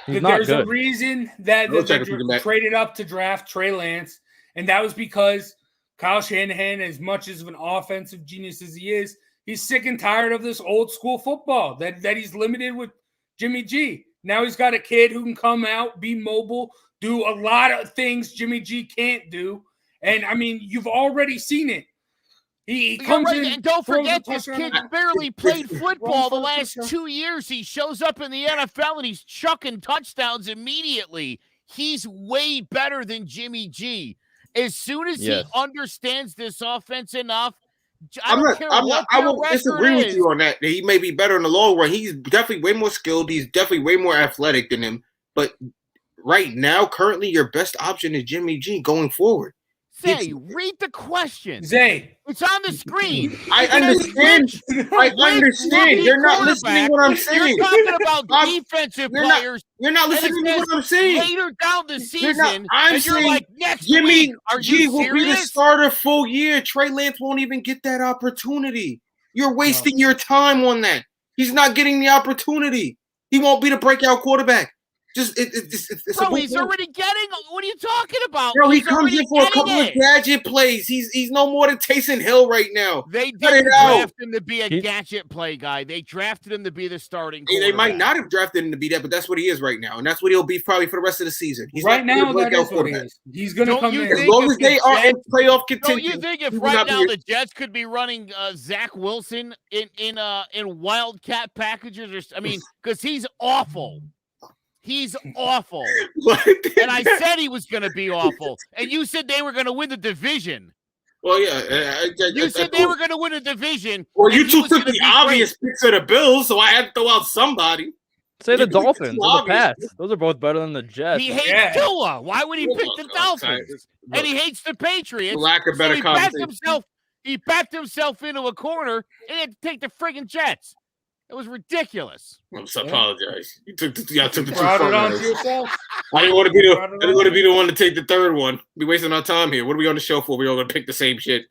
He's that not there's good. a reason that they traded up to draft Trey Lance, and that was because Kyle Shanahan, as much as of an offensive genius as he is, he's sick and tired of this old school football that he's limited with Jimmy G. Now he's got a kid who can come out, be mobile, do a lot of things Jimmy G can't do. And, I mean, you've already seen it. He comes in. And don't forget, this kid barely played football the last 2 years. He shows up in the NFL, and he's chucking touchdowns immediately. He's way better than Jimmy G. As soon as he understands this offense enough, I won't disagree with you on that. He may be better in the long run. He's definitely way more skilled. He's definitely way more athletic than him. But right now, currently, your best option is Jimmy G going forward. Zay, read the question. Zay. It's on the screen. I understand. I understand. You're not listening to what I'm saying. You're talking about defensive players. You're not listening to what I'm saying. Later down the season, I'm you're saying like, next Jimmy week, are G you will serious? be the starter full year. Trey Lance won't even get that opportunity. You're wasting your time on that. He's not getting the opportunity. He won't be the breakout quarterback. It's Bro, he's already getting. What are you talking about? Bro, he comes in for a couple of gadget plays. He's no more than Taysom Hill right now. They didn't draft him to be a gadget play guy. They drafted him to be the starting quarterback. They might not have drafted him to be that, but that's what he is right now, and that's what he'll be probably for the rest of the season. He's right now, that is what he is. He's going to come in as long as they are in playoff contention. Don't you think if right now the Jets could be running Zach Wilson in Wildcat packages? Because he's awful. He's awful. And I said he was going to be awful. And you said they were going to win the division. Well, yeah. You said they were going to win a division. Well, you two took the obvious picks of the Bills, so I had to throw out somebody. Say the Dolphins or the Pats. Those are both better than the Jets. He hates Tua. Why would he pick the Dolphins? And he hates the Patriots. Lack of better conversation. He backed himself into a corner and he had to take the friggin' Jets. It was ridiculous. I apologize. Y'all took the brought it on to yourself. I didn't want to be the one to take the third one. Be wasting our time here. What are we on the show for? We all gonna pick the same shit.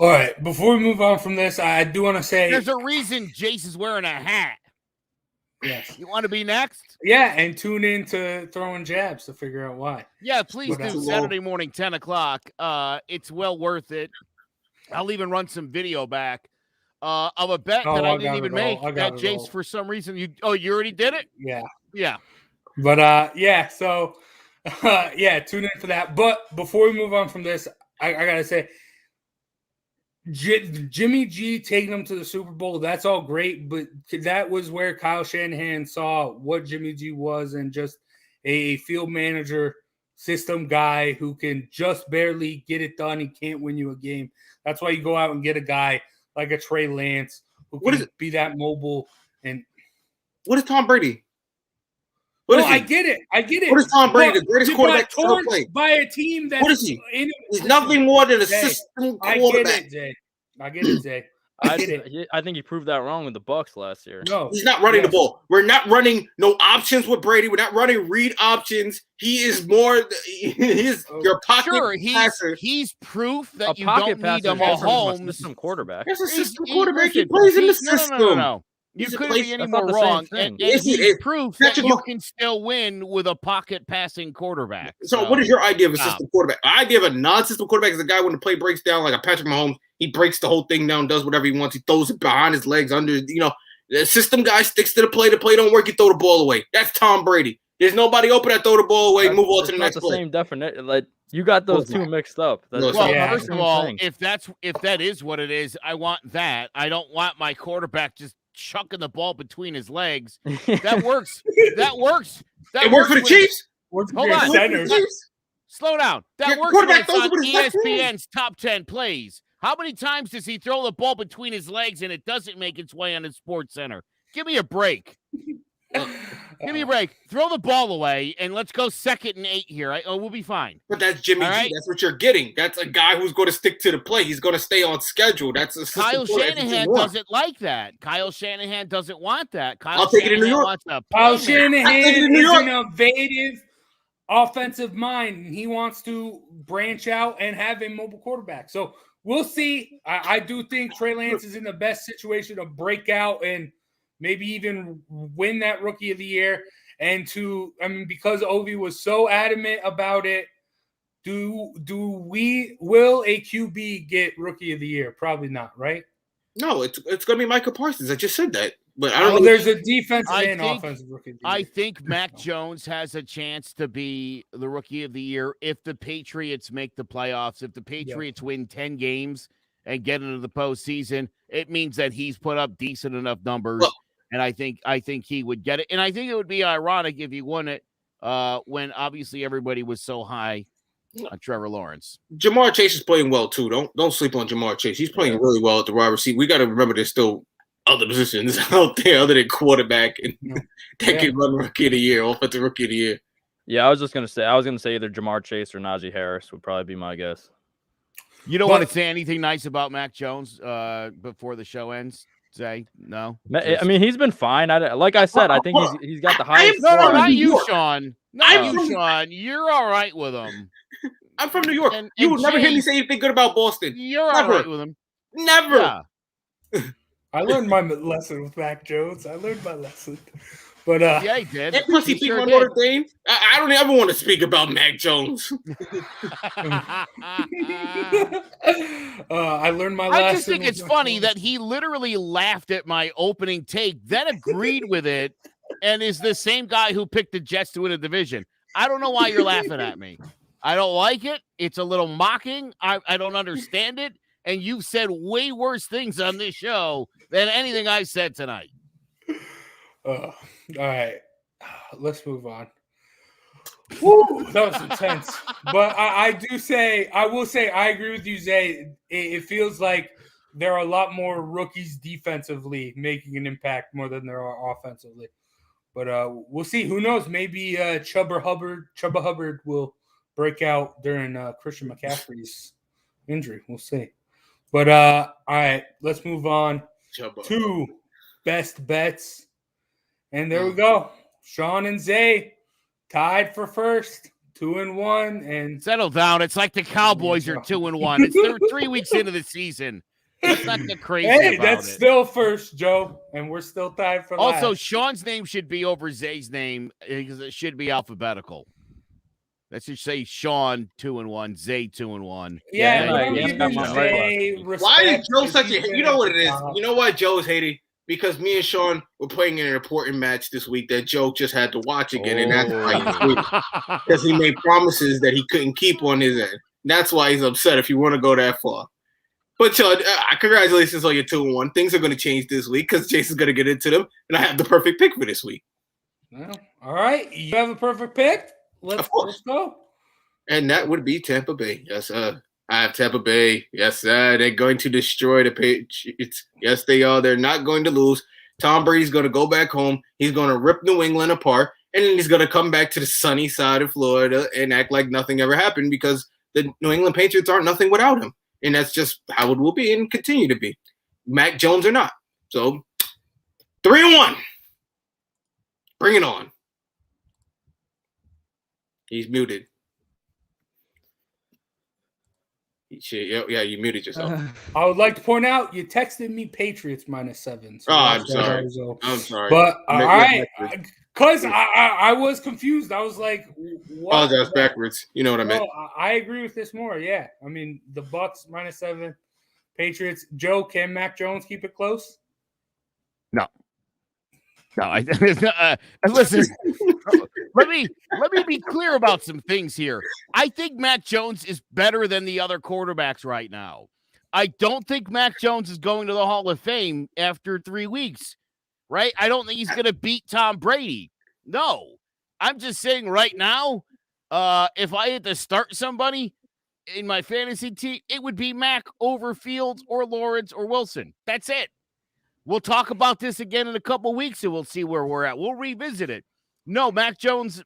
All right. Before we move on from this, I do want to say there's a reason Jace is wearing a hat. Yes. You want to be next? Yeah, and tune in to Throwing Jabs to figure out why. Yeah, please do. Saturday morning, 10 o'clock. It's well worth it. I'll even run some video back. Of a bet that I didn't even make. That Jace, for some reason, you already did it? Yeah. But so tune in for that. But before we move on from this, I gotta say, Jimmy G taking them to the Super Bowl, that's all great, but that was where Kyle Shanahan saw what Jimmy G was, and just a field manager system guy who can just barely get it done. He can't win you a game. That's why you go out and get a guy like a Trey Lance, who can be that mobile. And what is Tom Brady? I get it. What is Tom Brady? The greatest quarterback to ever play. By a team that what is he? He's nothing more than a system quarterback. I get it, Zay. I think he proved that wrong with the Bucs last year. No, he's not running the ball. We're not running no options with Brady. We're not running read options. He is more. He's your pocket passer. He's proof that you don't need a Mahomes. System quarterback. That's a system quarterback. He plays in the system. You He's a couldn't place- be any That's not more the same wrong. thing. And Yes, it he's is. proof that Patrick you Mah- can still win with a pocket passing quarterback. So what is your idea of a stop. system quarterback? The idea of a non-system quarterback is a guy when the play breaks down, like a Patrick Mahomes, he breaks the whole thing down, does whatever he wants. He throws it behind his legs, under, the system guy sticks to the play. The play don't work, you throw the ball away. That's Tom Brady. There's nobody open that throw the ball away, move on to the next It's not play. the same definition. Like you got those It's two not. mixed up. No, it's Well, not. first of Same all, thing. if that is what it is, I want that. I don't want my quarterback just chucking the ball between his legs. That works. That works. That It worked for the when- Chiefs. What's Hold your on. centers? Slow down. That Your works when quarterback it's throws on it with his left hand. ESPN's top 10 plays. How many times does he throw the ball between his legs and it doesn't make its way on his Sports Center? Give me a break. Give me a break. Throw the ball away and let's go 2nd and 8 here. We'll be fine. But that's Jimmy All G. right. That's what you're getting. That's a guy who's going to stick to the play. He's going to stay on schedule. That's a system Kyle quarterback. That's what you Shanahan want. doesn't like that. Kyle Shanahan doesn't want that. Kyle I'll take it in New Shanahan York. wants a Kyle playmaker. I think Shanahan in New is York- an innovative offensive mind, and he wants to branch out and have a mobile quarterback. So we'll see. I do think Trey Lance is in the best situation to break out and maybe even win that Rookie of the Year. And because Ovi was so adamant about it, will a QB get Rookie of the Year? Probably not, right? No, it's going to be Micah Parsons. I just said that. But I don't Well, know. there's a defensive I and think- offensive Rookie of the I Year. think Mac Jones has a chance to be the Rookie of the Year if the Patriots make the playoffs. If the Patriots win 10 games and get into the postseason, it means that he's put up decent enough numbers. Well- and I think he would get it. And I think it would be ironic if he won it when obviously everybody was so high on Trevor Lawrence. Jamar Chase is playing well too. Don't sleep on Jamar Chase. He's playing really well at the wide receiver. We got to remember there's still other positions out there other than quarterback and that can run Rookie of the Year, offensive Rookie of the Year. Yeah, I was gonna say either Jamar Chase or Najee Harris would probably be my guess. You don't want to say anything nice about Mac Jones before the show ends? Say no. I mean, he's been fine. Like I said, I think he's got the highest. No, floor. not New you, York. Sean. I'm Not you, from- Sean. You're all right with him. I'm from New York. And You will never hear me Jay- say anything good about Boston. You're all Never. right with him. Never. Yeah. I learned my lesson with Mac Jones. I learned my lesson. But Yeah, he did. And plus, he He beat sure my did. Notre Dame. I don't ever want to speak about Mac Jones. I learned my lesson. I just think with it's Mac funny Jones. that he literally laughed at my opening take, then agreed with it, and is the same guy who picked the Jets to win a division. I don't know why you're laughing at me. I don't like it. It's a little mocking. I don't understand it. And you've said way worse things on this show than anything I said tonight. All right, let's move on. Woo, that was intense. But I will say, I agree with you, Zay. It feels like there are a lot more rookies defensively making an impact more than there are offensively. But we'll see. Who knows? Maybe Chuba Hubbard will break out during Christian McCaffrey's injury. We'll see. But all right, let's move on to best bets. And there we go. Sean and Zay tied for first, 2-1. And Settle down. It's like the Cowboys are 2-1. They're 3 weeks into the season. Let's not get crazy hey, about that's it. still first, Joe. And we're still tied for Also, last. Sean's name should be over Zay's name because it should be alphabetical. Let's just say Sean 2-1, Zay 2-1. Yeah, Yeah, but I'm yeah, giving yeah. Zay Why is respect Joe because such he's a? been You know at what the it is. top. You know why Joe's hating? Because me and Sean were playing in an important match this week that Joe just had to watch again, and that's why he's hating. Because he made promises that he couldn't keep on his end. That's why he's upset if you want to go that far. But Sean, congratulations on your 2-1. Things are going to change this week because Jason's going to get into them, and I have the perfect pick for this week. Well, all right. You have a perfect pick? Of course. Let's go. And that would be Tampa Bay. Yes, I have Tampa Bay. Yes, they're going to destroy the Patriots. Yes, they are. They're not going to lose. Tom Brady's going to go back home. He's going to rip New England apart, and then he's going to come back to the sunny side of Florida and act like nothing ever happened because the New England Patriots aren't nothing without him. And that's just how it will be and continue to be. Mac Jones or not. So 3-1. Bring it on. He's muted. Shit, yeah, you muted yourself. I would like to point out you texted me Patriots -7. So I'm sorry. I'm sorry. But because I was confused. I was like, what? Apologize backwards. You know what I meant. I agree with this more. Yeah. I mean, the Bucks -7, Patriots. Joe, can Mac Jones keep it close? No. Listen, let me be clear about some things here. I think Mac Jones is better than the other quarterbacks right now. I don't think Mac Jones is going to the Hall of Fame after 3 weeks, right? I don't think he's going to beat Tom Brady. No, I'm just saying right now, if I had to start somebody in my fantasy team, it would be Mac over Fields or Lawrence or Wilson. That's it. We'll talk about this again in a couple weeks, and we'll see where we're at. We'll revisit it. No, Mac Jones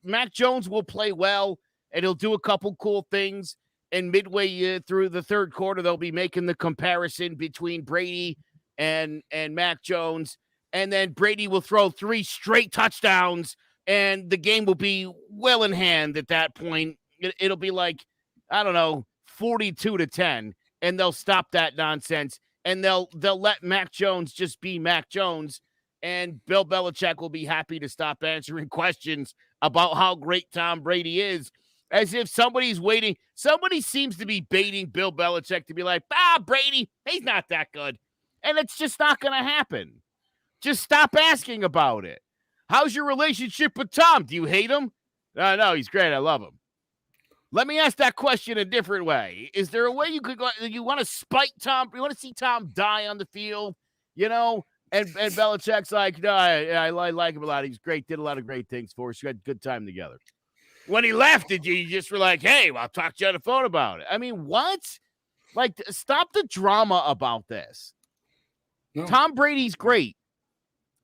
will play well, and he'll do a couple cool things. And midway through the third quarter, they'll be making the comparison between Brady and Mac Jones. And then Brady will throw 3 straight touchdowns, and the game will be well in hand at that point. It'll be like, I don't know, 42-10, and they'll stop that nonsense. And they'll let Mac Jones just be Mac Jones, and Bill Belichick will be happy to stop answering questions about how great Tom Brady is, as if somebody's waiting. Somebody seems to be baiting Bill Belichick to be like, Brady, he's not that good. And it's just not going to happen. Just stop asking about it. How's your relationship with Tom? Do you hate him? No, he's great. I love him. Let me ask that question a different way. Is there a way you could go? You want to spite Tom? You want to see Tom die on the field? You know, and Belichick's like, no, I like him a lot. He's great. Did a lot of great things for us. We had a good time together. When he left, did you just were like, hey, well, I'll talk to you on the phone about it? I mean, what? Like, stop the drama about this. No. Tom Brady's great.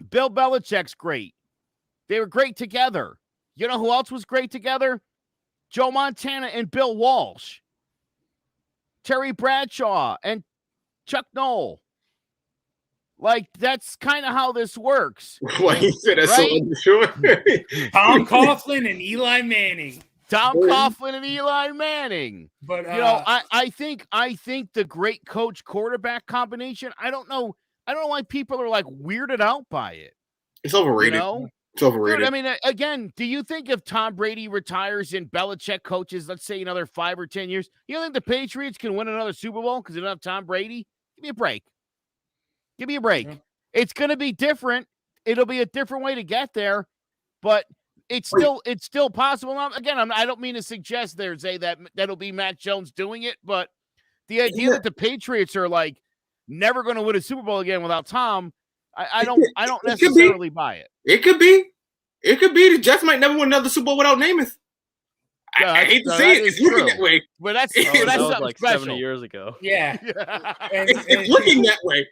Bill Belichick's great. They were great together. You know who else was great together? Joe Montana and Bill Walsh, Terry Bradshaw and Chuck Noll. Like, that's kind of how this works. Why you said that so unsure? Tom Coughlin and Eli Manning. Tom Coughlin and Eli Manning. But you know, I think the great coach quarterback combination. I don't know why people are like weirded out by it. It's overrated. You know? It's overrated. Dude, I mean, again, do you think if Tom Brady retires and Belichick coaches, let's say another 5 or 10 years, you don't think the Patriots can win another Super Bowl because they don't have Tom Brady? Give me a break. Yeah. It's going to be different. It'll be a different way to get there, but it's still possible. Now, again, I don't mean to suggest that'll be Mac Jones doing it, but the idea that the Patriots are like never going to win a Super Bowl again without Tom, I don't necessarily buy it. It could be. The Jets might never win another Super Bowl without Namath. I hate to say it. It's looking that way. But that's that was like special. 70 years ago. Yeah. It's looking that way.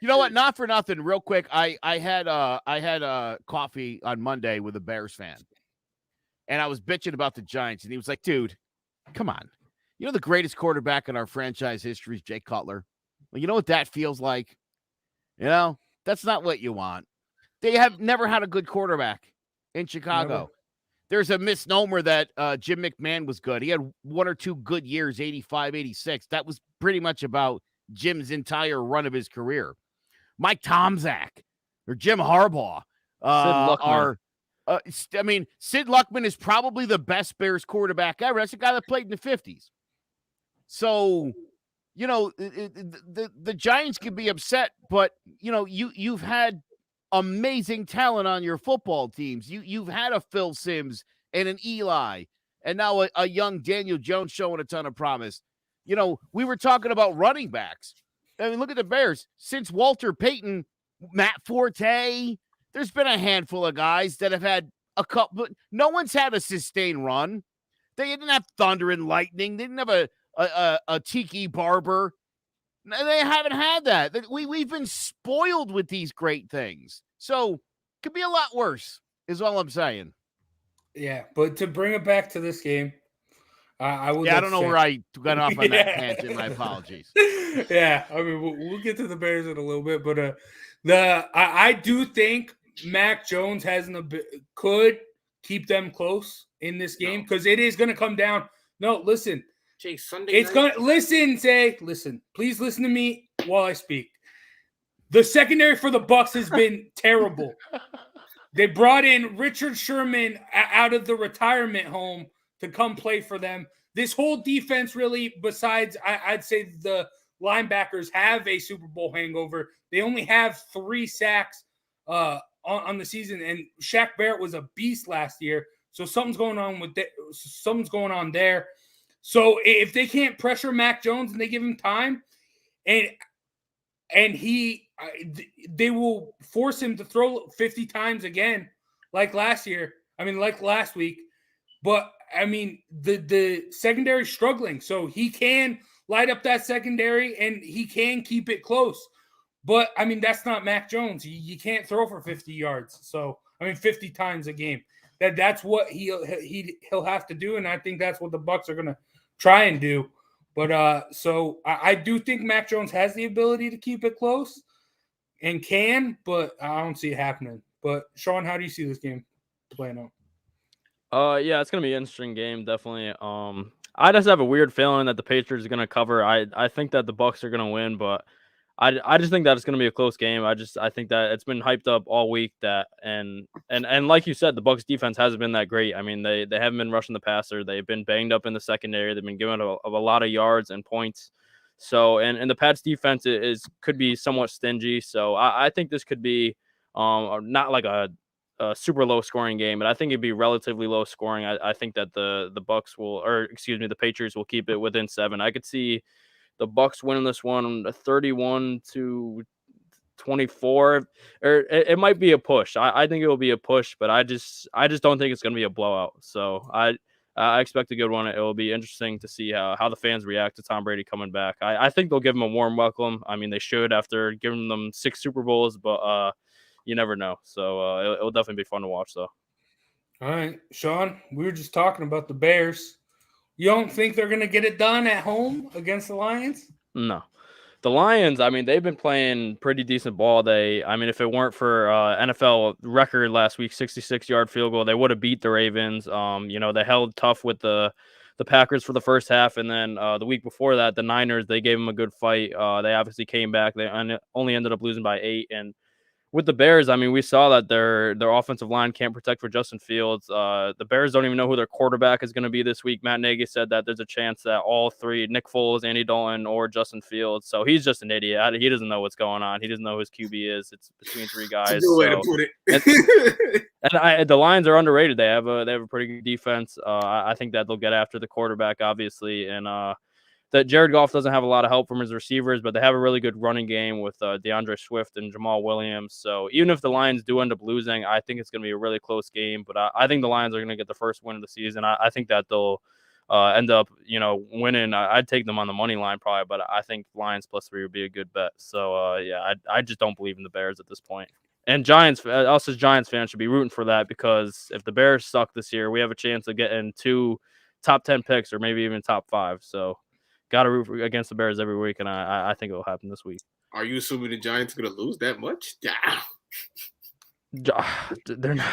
You know what? Not for nothing. Real quick, I had coffee on Monday with a Bears fan, and I was bitching about the Giants, and he was like, "Dude, come on. You know the greatest quarterback in our franchise history is Jay Cutler. Well, you know what that feels like? You know, that's not what you want. They have never had a good quarterback in Chicago. Never. There's a misnomer that Jim McMahon was good. He had 1 or 2 good years, 85, 86. That was pretty much about Jim's entire run of his career. Mike Tomczak or Jim Harbaugh Sid Luckman is probably the best Bears quarterback ever. That's a guy that played in the 50s. So, you know, the Giants can be upset, but, you know, you've had amazing talent on your football teams. You've had a Phil Simms and an Eli, and now a young Daniel Jones showing a ton of promise. You know, we were talking about running backs. I mean, look at the Bears. Since Walter Payton, Matt Forte, there's been a handful of guys that have had a couple, but no one's had a sustained run. They didn't have thunder and lightning. They didn't have a Tiki Barber. They haven't had that. We've been spoiled with these great things. So could be a lot worse, is all I'm saying. Yeah, but to bring it back to this game, I don't know where I got off on that tangent. My apologies. Yeah, I mean, we'll get to the Bears in a little bit, but I do think Mac Jones could keep them close in this game because it is going to come down. No, listen, Chase, Sunday It's night. going to listen. Please listen to me while I speak. The secondary for the Bucks has been terrible. They brought in Richard Sherman out of the retirement home to come play for them. This whole defense really, besides I'd say the linebackers have a Super Bowl hangover. They only have 3 sacks on the season, and Shaq Barrett was a beast last year. So something's going on there. So if they can't pressure Mac Jones and they give him time, and they will force him to throw 50 times again, like last week. But the secondary struggling, so he can light up that secondary and he can keep it close. But that's not Mac Jones. You can't throw for 50 yards. So 50 times a game. That's what he'll have to do, and I think that's what the Bucs are going to try and do. But so I do think Mac Jones has the ability to keep it close and can, but I don't see it happening. But Sean, how do you see this game playing out? Yeah, it's gonna be an interesting game, definitely. I just have a weird feeling that the Patriots are gonna cover. I think that the Bucs are gonna win, but I just think that it's going to be a close game. I think that it's been hyped up all week that and like you said, the Bucs defense hasn't been that great. They haven't been rushing the passer. They've been banged up in the secondary. They've been giving a lot of yards and points. So and the Pats defense could be somewhat stingy. So I think this could be not like a super low scoring game, but I think it'd be relatively low scoring. I think that the the Patriots will keep it within 7. I could see the Bucs winning this one 31-24, or it might be a push. I think it will be a push, but I just don't think it's going to be a blowout. So I expect a good one. It will be interesting to see how the fans react to Tom Brady coming back. I think they'll give him a warm welcome. They should after giving them 6 Super Bowls, but you never know. So it'll definitely be fun to watch, though. All right, Sean, we were just talking about the Bears. You don't think they're going to get it done at home against the Lions? No. The Lions, they've been playing pretty decent ball. If it weren't for NFL record last week, 66-yard field goal, they would have beat the Ravens. They held tough with the Packers for the first half, and then the week before that, the Niners, they gave them a good fight. They obviously came back. They only ended up losing by 8, and with the Bears, we saw that their offensive line can't protect for Justin Fields. The Bears don't even know who their quarterback is going to be this week. Matt Nagy said that there's a chance that all 3, Nick Foles, Andy Dalton, or Justin Fields. So he's just an idiot. He doesn't know what's going on. He doesn't know who his QB is. It's between 3 guys. That's a good way to put it. And the Lions are underrated. They have a pretty good defense. I think that they'll get after the quarterback, obviously, and that Jared Goff doesn't have a lot of help from his receivers, but they have a really good running game with DeAndre Swift and Jamal Williams. So even if the Lions do end up losing, I think it's going to be a really close game. But I think the Lions are going to get the first win of the season. I think that they'll end up, winning. I'd take them on the money line probably, but I think Lions +3 would be a good bet. So I just don't believe in the Bears at this point. And Giants, us as Giants fans should be rooting for that, because if the Bears suck this year, we have a chance of getting 2 top 10 picks or maybe even top 5. So got to root against the Bears every week, and I think it will happen this week. Are you assuming the Giants are going to lose that much? Yeah. They're not.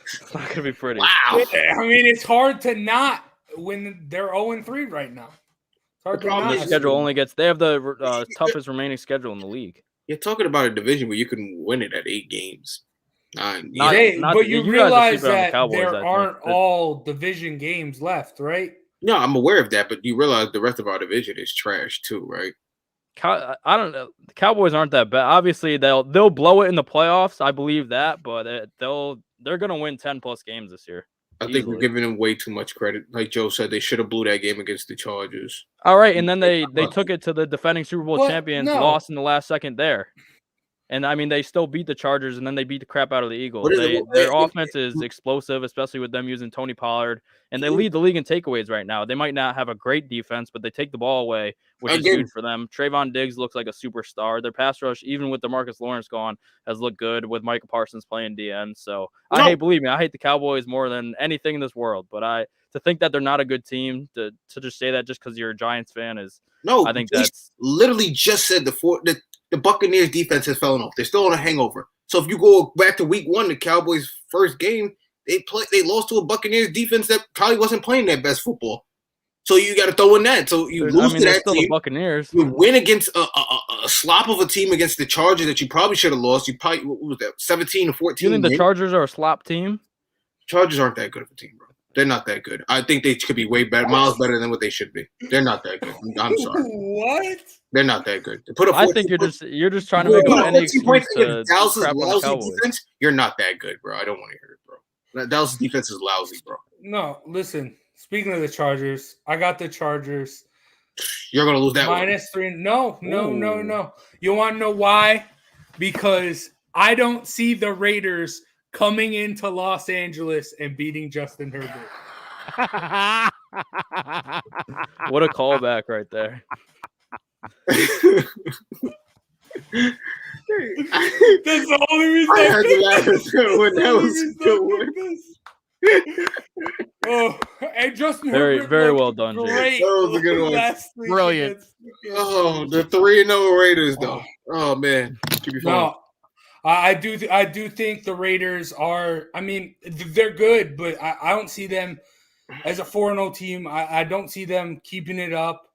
It's not going to be pretty. Wow. It's hard to not when they're 0-3 right now. It's hard to not. The schedule only gets. They have the toughest remaining schedule in the league. You're talking about a division where you can win it at 8 games. But you realize that there aren't all division games left, right? No, I'm aware of that, but you realize the rest of our division is trash too, right? I don't know. The Cowboys aren't that bad. Obviously, they'll blow it in the playoffs. I believe that, but they're gonna win 10+ games this year. I think we're giving them way too much credit. Like Joe said, they should have blew that game against the Chargers. All right, and then they took it to the defending Super Bowl champions, lost in the last second there. And they still beat the Chargers, and then they beat the crap out of the Eagles. Their offense is explosive, especially with them using Tony Pollard, and they lead the league in takeaways right now. They might not have a great defense, but they take the ball away, which is huge for them. Trayvon Diggs looks like a superstar. Their pass rush, even with DeMarcus Lawrence gone, has looked good with Micah Parsons playing DN. So I hate the Cowboys more than anything in this world. But to think that they're not a good team, to just say that just because you're a Giants fan is I think that's literally just said the Buccaneers defense has fallen off. They're still on a hangover. So if you go back to week 1, the Cowboys' first game, they lost to a Buccaneers defense that probably wasn't playing their best football. So you got to throw in that. So you lose to they're that still team. the Buccaneers. You win against a slop of a team against the Chargers that you probably should have lost. You probably, what was that, 17-14? You think the Chargers are a slop team? Chargers aren't that good of a team, bro. They're not that good. I think they could be way better, miles better than what they should be. They're not that good. I'm sorry. What? They're not that good. To put a I think you're just trying to make up any excuse to crap on the Cowboys. Defense, you're not that good, bro. I don't want to hear it, bro. Dallas defense is lousy, bro. No, listen. Speaking of the Chargers, I got the Chargers. You're gonna lose that -3. No. You want to know why? Because I don't see the Raiders coming into Los Angeles and beating Justin Herbert. What a callback right there. That's the only reason I had to laugh when that was a good one. Oh, and Justin Very, Herbert very well done, great. Jay. That was a good one. Last week Brilliant. Oh, the 3-0 Raiders, though. Oh man, keep your phone. No, I do think the Raiders are. I mean, they're good, but I don't see them as a 4-0 team. I don't see them keeping it up.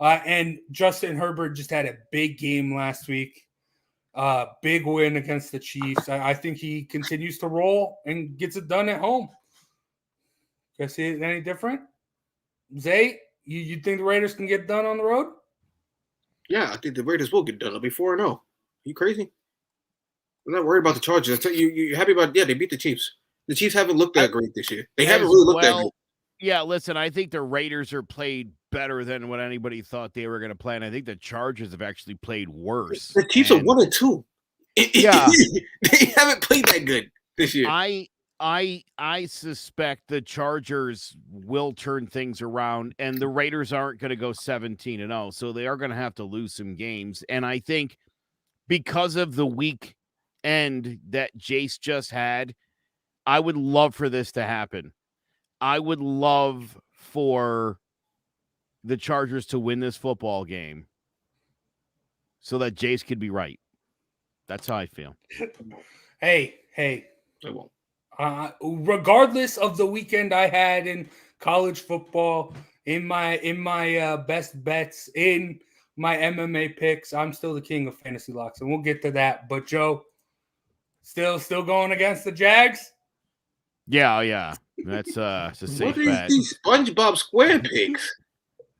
And Justin Herbert just had a big game last week. Big win against the Chiefs. I think he continues to roll and gets it done at home. You guys see it any different? Zay, you think the Raiders can get done on the road? Yeah, I think the Raiders will get done. They'll be 4-0. You crazy? I'm not worried about the Chargers. I tell you, you're happy about they beat the Chiefs. The Chiefs haven't looked that great this year. They haven't really looked that good. Yeah, listen, I think the Raiders are played better than what anybody thought they were going to play, and I think the Chargers have actually played worse. The Chiefs are 1-2. Yeah, they haven't played that good this year. I suspect the Chargers will turn things around, and the Raiders aren't going to go 17-0, so they are going to have to lose some games. And I think because of the week end that Jace just had, I would love for this to happen. I would love for the Chargers to win this football game so that Jace could be right. That's how I feel. Hey. I won't. Regardless of the weekend I had in college football, in my best bets, in my MMA picks, I'm still the king of fantasy locks, and we'll get to that. But Joe, still going against the Jags? Yeah. That's a safe bet. These SpongeBob Square picks?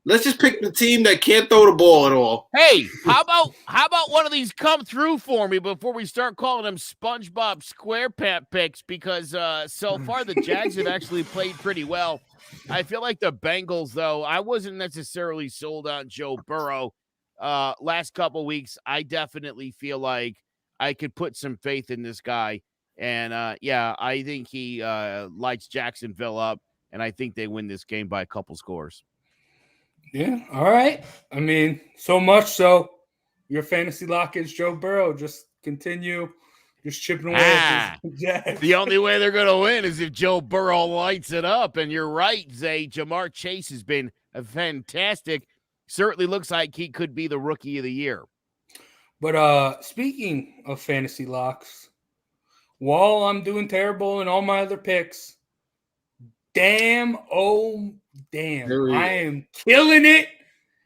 Let's just pick the team that can't throw the ball at all. Hey, how about one of these come through for me before we start calling them SpongeBob SquarePants picks? Because so far the Jags have actually played pretty well. I feel like the Bengals, though, I wasn't necessarily sold on Joe Burrow. Last couple weeks, I definitely feel like I could put some faith in this guy. And, I think he lights Jacksonville up, and I think they win this game by a couple scores. Yeah, all right. I mean, so much so your fantasy lock is Joe Burrow. Just continue just chipping away at the Jags. The only way they're going to win is if Joe Burrow lights it up. And you're right, Zay. Jamar Chase has been fantastic. Certainly looks like he could be the rookie of the year. But speaking of fantasy locks, while I'm doing terrible in all my other picks, damn, I am killing it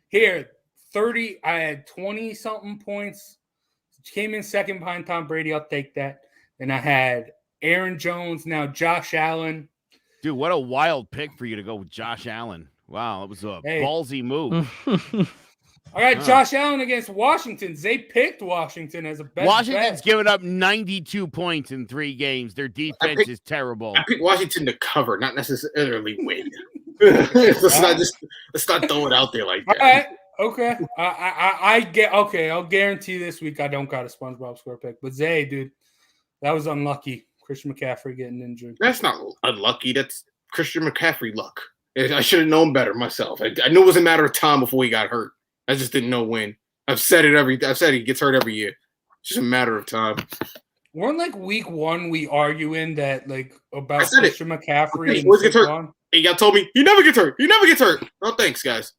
here. 30, I had 20-something points. Came in second behind Tom Brady. I'll take that. Then I had Aaron Jones, now Josh Allen. Dude, what a wild pick for you to go with Josh Allen. Wow, it was a ballsy move. I got Josh Allen against Washington. They picked Washington as a best Washington's bet. given up 92 points in 3 games. Their defense is terrible. I picked Washington to cover, not necessarily win. let's not throw it out there like that. All right. Okay. I'll guarantee this week I don't got a SpongeBob Square pick. But Zay, dude, that was unlucky. Christian McCaffrey getting injured. That's not unlucky. That's Christian McCaffrey luck. I should have known better myself. I knew it was a matter of time before he got hurt. I just didn't know when. I've said he gets hurt every year. It's just a matter of time. Weren't like week 1 we arguing that like about Christian McCaffrey and always gets hurt. Saquon? Hey, y'all told me he never gets hurt. He never gets hurt. Oh, thanks, guys.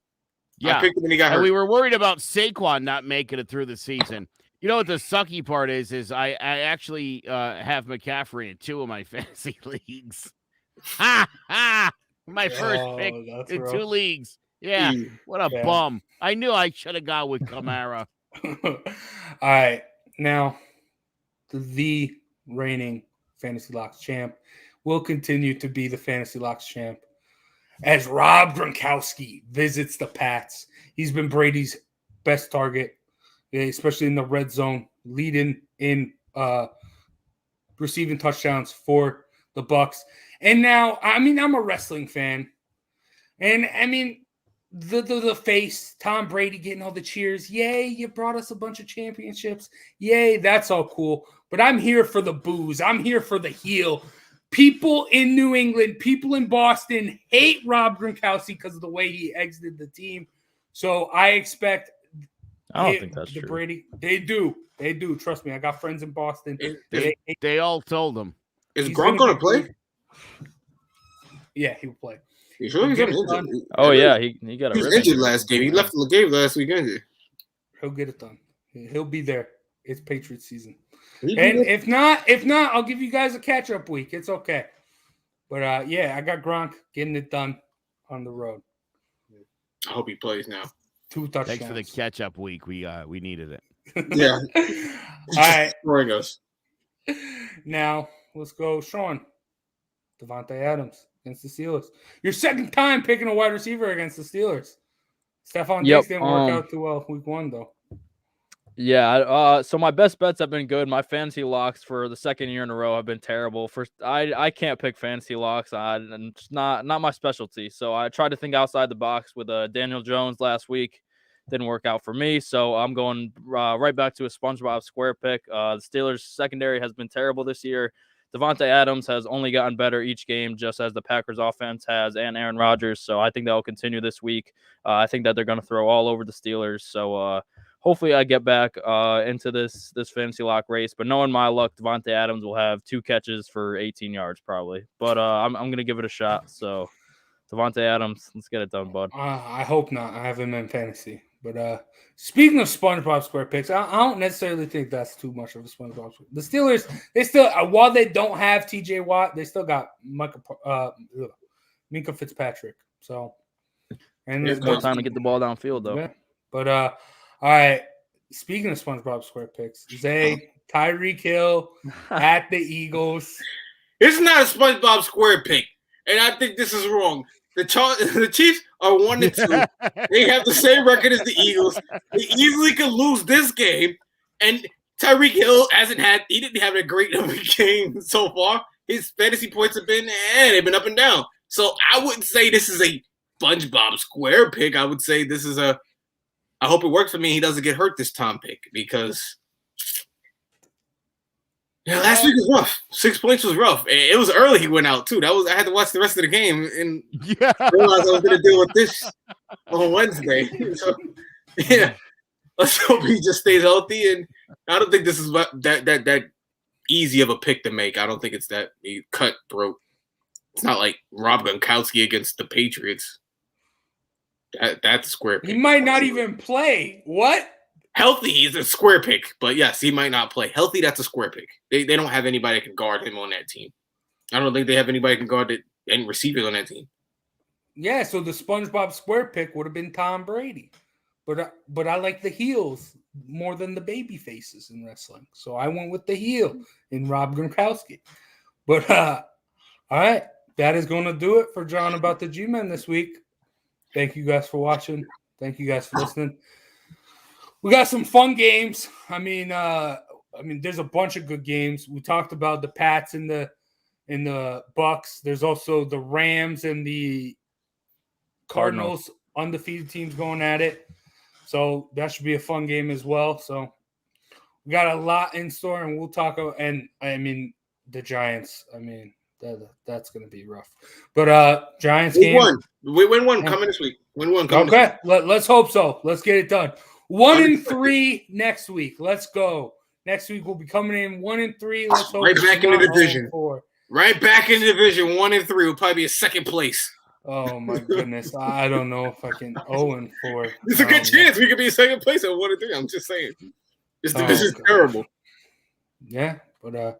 Yeah, I picked him and he got hurt. And we were worried about Saquon not making it through the season. You know what the sucky part is I actually have McCaffrey in 2 of my fantasy leagues. My first pick in rough. 2 leagues. Yeah, what a Yeah. bum. I knew I should have gone with Kamara. All right. Now, the reigning Fantasy Locks champ will continue to be the Fantasy Locks champ as Rob Gronkowski visits the Pats. He's been Brady's best target, especially in the red zone, leading in receiving touchdowns for the Bucks. And now, I mean, I'm a wrestling fan. And I mean, the face, Tom Brady getting all the cheers. Yay, you brought us a bunch of championships. Yay, that's all cool. But I'm here for the booze. I'm here for the heel. People in New England, people in Boston hate Rob Gronkowski because of the way he exited the team. So I expect I don't think that's true. Brady. They do. They do. Trust me. I got friends in Boston. They all told him. Is Gronk going to play? Yeah, he will play. You sure he's injured? Oh yeah, he got a He was rib injured injury. last game. He left the game last week injured. He'll get it done. He'll be there. It's Patriots season. He And did. if not, I'll give you guys a catch-up week. It's okay. But yeah, I got Gronk getting it done on the road. I hope he plays now. 2 touchdowns. Thanks for the catch-up week. We needed it. Yeah. All right. Scoring us. Now, let's go, Sean. Devontae Adams against the Steelers. Your second time picking a wide receiver against the Steelers. Stephon Diggs didn't work out too well week 1, though. Yeah, so my best bets have been good. My fantasy locks for the second year in a row have been terrible. I can't pick fantasy locks. It's not my specialty. So I tried to think outside the box with Daniel Jones last week. Didn't work out for me. So I'm going right back to a SpongeBob Square pick. The Steelers secondary has been terrible this year. Devontae Adams has only gotten better each game, just as the Packers offense has, and Aaron Rodgers. So I think that will continue this week. I think that they're going to throw all over the Steelers. So hopefully I get back into this fantasy lock race. But knowing my luck, Devontae Adams will have 2 catches for 18 yards probably. But I'm going to give it a shot. So Devontae Adams, let's get it done, bud. I hope not. I have him in fantasy. But speaking of SpongeBob Square picks, I don't necessarily think that's too much of a SpongeBob Square. The Steelers, they still, while they don't have TJ Watt, they still got Minka Fitzpatrick. So, and There's more time to get the ball downfield, though. Yeah. But all right. Speaking of SpongeBob Square picks, Zay, Tyreek Hill at the Eagles. It's not a SpongeBob Square pick, and I think this is wrong. The Chiefs are 1-2. They have the same record as the Eagles. They easily could lose this game. And Tyreek Hill he didn't have a great game so far. His fantasy points have been, they've been up and down. So I wouldn't say this is a SpongeBob Square pick. I would say this is I hope it works for me. He doesn't get hurt this time pick because last week was rough. 6 points was rough. It was early he went out too. I had to watch the rest of the game and realized I was going to deal with this on Wednesday. So, yeah, let's hope he just stays healthy. And I don't think this is that easy of a pick to make. I don't think it's that cutthroat. It's not like Rob Gronkowski against the Patriots. That's a square pick. He might not even play. What? Healthy is a square pick, but yes, he might not play. Healthy, that's a square pick. They don't have anybody that can guard him on that team. I don't think they have anybody that can guard any receivers on that team. Yeah, so the SpongeBob Square pick would have been Tom Brady. But I like the heels more than the baby faces in wrestling. So I went with the heel in Rob Gronkowski. But all right, that is going to do it for John about the G-Men this week. Thank you guys for watching. Thank you guys for listening. We got some fun games. I mean, there's a bunch of good games. We talked about the Pats and the Bucks. There's also the Rams and the Cardinals undefeated teams going at it. So that should be a fun game as well. So we got a lot in store, and we'll talk. And I mean, the Giants. I mean, that's going to be rough. But Giants game. We win one coming this week. Win one coming. Okay, let's hope so. Let's get it done. 1-3 next week. Let's go. Next week we'll be coming in 1-3. Let's hope right back in the division. 0-4. Right back in the division. 1-3 will probably be a second place. Oh my goodness. I don't know if I can 0-4. It's a good chance we could be second place at 1-3. I'm just saying. This is terrible. Yeah. But all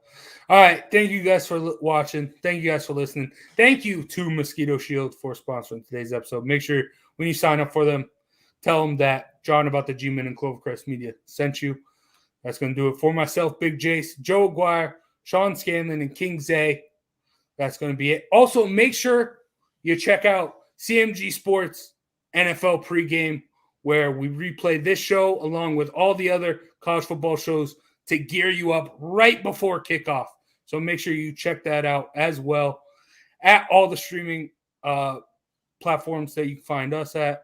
right. Thank you guys for watching. Thank you guys for listening. Thank you to Mosquito Shield for sponsoring today's episode. Make sure when you sign up for them, tell them that John about the G-Men and Clovercrest Media sent you. That's going to do it for myself, Big Jace, Joe Aguirre, Sean Scanlon, and King Zay. That's going to be it. Also, make sure you check out CMG Sports NFL pregame, where we replay this show along with all the other college football shows to gear you up right before kickoff. So make sure you check that out as well at all the streaming platforms that you can find us at,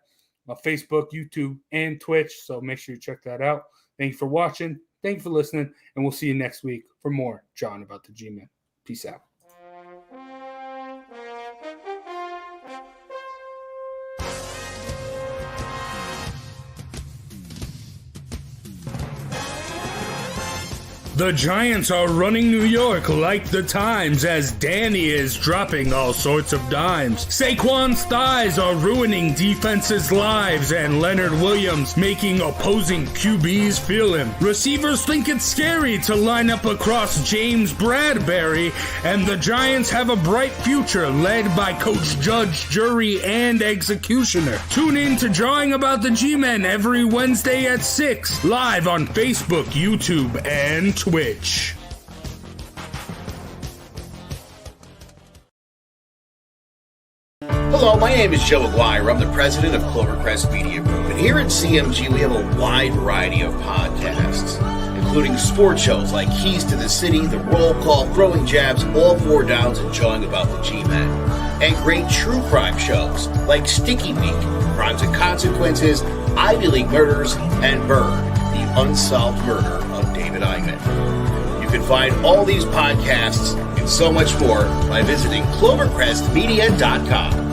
Facebook, YouTube, and Twitch. So make sure you check that out. Thank you for watching. Thank you for listening. And we'll see you next week for more John about the G-Men. Peace out. The Giants are running New York like the Times as Danny is dropping all sorts of dimes. Saquon's thighs are ruining defenses' lives and Leonard Williams making opposing QBs feel him. Receivers think it's scary to line up across James Bradbury, and the Giants have a bright future led by Coach Judge, Jury, and Executioner. Tune in to Drawing About the G-Men every Wednesday at 6, live on Facebook, YouTube, and Twitch. Hello, my name is Joe Aguirre. I'm the president of Clovercrest Media Group, and here at CMG we have a wide variety of podcasts, including sports shows like Keys to the City, The Roll Call, Throwing Jabs, All Four Downs, and Jawing About the G-Men, and great true crime shows like Sticky Week, Crimes and Consequences, Ivy League Murders, and Bird, the unsolved murder of David Eichmann. You can find all these podcasts and so much more by visiting clovercrestmedia.com.